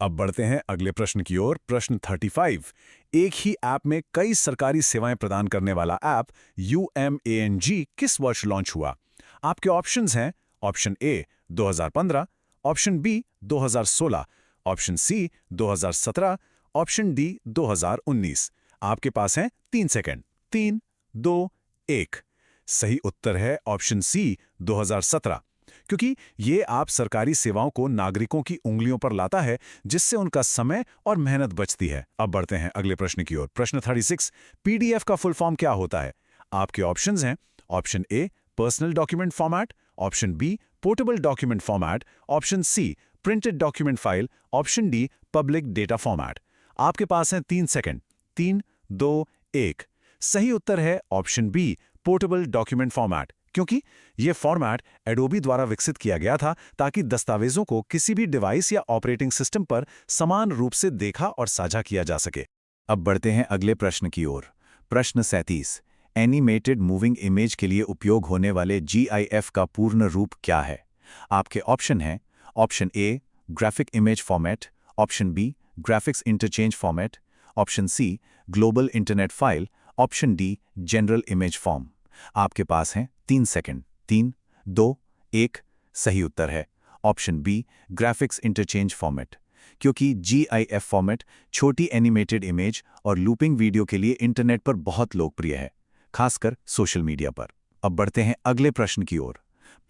अब बढ़ते हैं अगले प्रश्न की ओर। प्रश्न 35, एक ही ऐप में कई सरकारी सेवाएं प्रदान करने वाला ऐप UMANG किस वर्ष लॉन्च हुआ? आपके ऑप्शंस हैं option A, 2015, option B, 2016, option C, 2017, option D, 2019। आपके पास हैं 3 सेकंड। 3, 2, 1। सही उत्तर है ऑप्शन सी, 2017, क्योंकि ये आप सरकारी सेवाओं को नागरिकों की उंगलियों पर लाता है, जिससे उनका समय और मेहनत बचती है। अब बढ़ते हैं अगले प्रश्न की ओर। प्रश्न 36, पीडीएफ का फुल फॉर्म क्या होता है? आपके ऑप्शंस हैं option A, personal document format, option B, portable document format, option C, printed document file, option D, public data format. आपके पास हैं 3 सेकंड। 3, 2, 1। सही उत्तर है option B, portable document format, क्योंकि यह फॉर्मेट एडोबी द्वारा विकसित किया गया था ताकि दस्तावेजों को किसी भी डिवाइस या ऑपरेटिंग सिस्टम पर समान रूप से देखा और साझा किया जा सके। अब बढ़ते हैं अगले प्रश्न की ओर। प्रश्न 37, एनिमेटेड मूविंग इमेज के लिए उपयोग होने वाले GIF का पूर्ण रूप क्या है? आपके ऑप्शन हैं option A, graphic image format, option B, graphics interchange format, option C, global internet file, option D, general image form. आपके पास हैं 3 सेकंड। 3, 2, 1। सही उत्तर है option B, graphics interchange format, क्योंकि GIF फॉर्मेट छोटी एनिमेटेड इमेज और लूपिंग वीडियो के लिए इंटरनेट पर बहुत लोकप्रिय है, खासकर सोशल मीडिया पर। अब बढ़ते हैं अगले प्रश्न की ओर।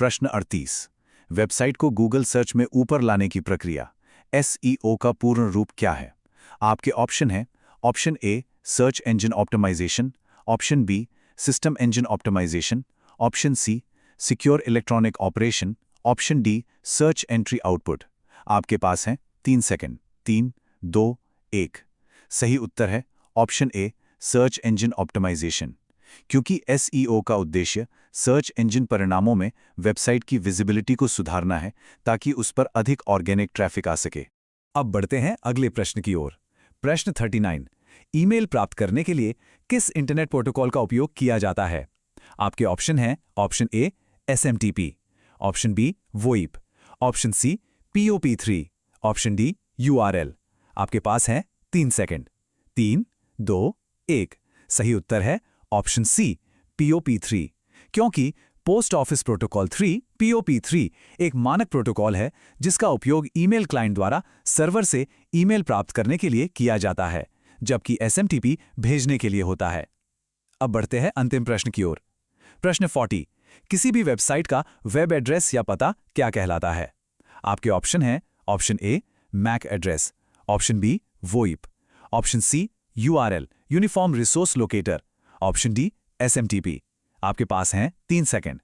प्रश्न 38, वेबसाइट को गूगल सर्च में ऊपर लाने की प्रक्रिया SEO का पूर्ण रूप क्या है? आपके ऑप्शन हैं option A, search engine optimisation, option B, system engine optimisation, option C, secure electronic operation, option D, search entry output. आपके पास हैं 3 सेकंड। 3, 2, 1। सही उत्तर है option A, search engine optimisation, क्योंकि SEO का उद्देश्य सर्च इंजन परिणामों में वेबसाइट की विजिबिलिटी को सुधारना है ताकि उस पर अधिक ऑर्गेनिक ट्रैफिक आ सके। अब बढ़ते हैं अगले प्रश्न की ओर। प्रश्न 39, ईमेल प्राप्त करने के लिए किस इंटरनेट प्रोटोकॉल का उपयोग किया जाता है? आपके ऑप्शन हैं option A, SMTP, option B, VoIP, option C, POP3, option D, URL। आपके पास हैं 3 सेकंड। 3, 2, 1। सही उत्तर है ऑप्शन सी, POP3, क्योंकि पोस्ट ऑफिस प्रोटोकॉल 3 POP3 एक मानक प्रोटोकॉल है जिसका उपयोग ईमेल क्लाइंट द्वारा सर्वर से ईमेल प्राप्त करने के लिए किया जाता है, जबकि SMTP भेजने के लिए होता है। अब बढ़ते हैं अंतिम प्रश्न की ओर। प्रश्न 40, किसी भी वेबसाइट का वेब एड्रेस या पता क्या कहलाता है? आपके ऑप्शन हैं option A MAC address, option B VoIP, option C URL uniform resource locator, option D SMTP। आपके पास हैं 3 सेकंड।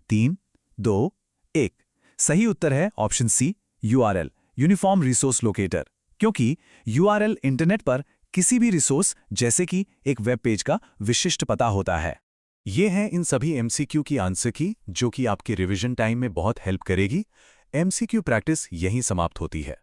3, 2, 1। सही उत्तर है option C URL uniform resource locator, क्योंकि URL इंटरनेट पर किसी भी रिसोर्स जैसे कि एक वेब पेज का विशिष्ट पता होता है। ये हैं इन सभी MCQ की आंसर की जो कि आपके रिवीजन टाइम में बहुत हेल्प करेगी। MCQ प्रैक्टिस यहीं समाप्त होती है।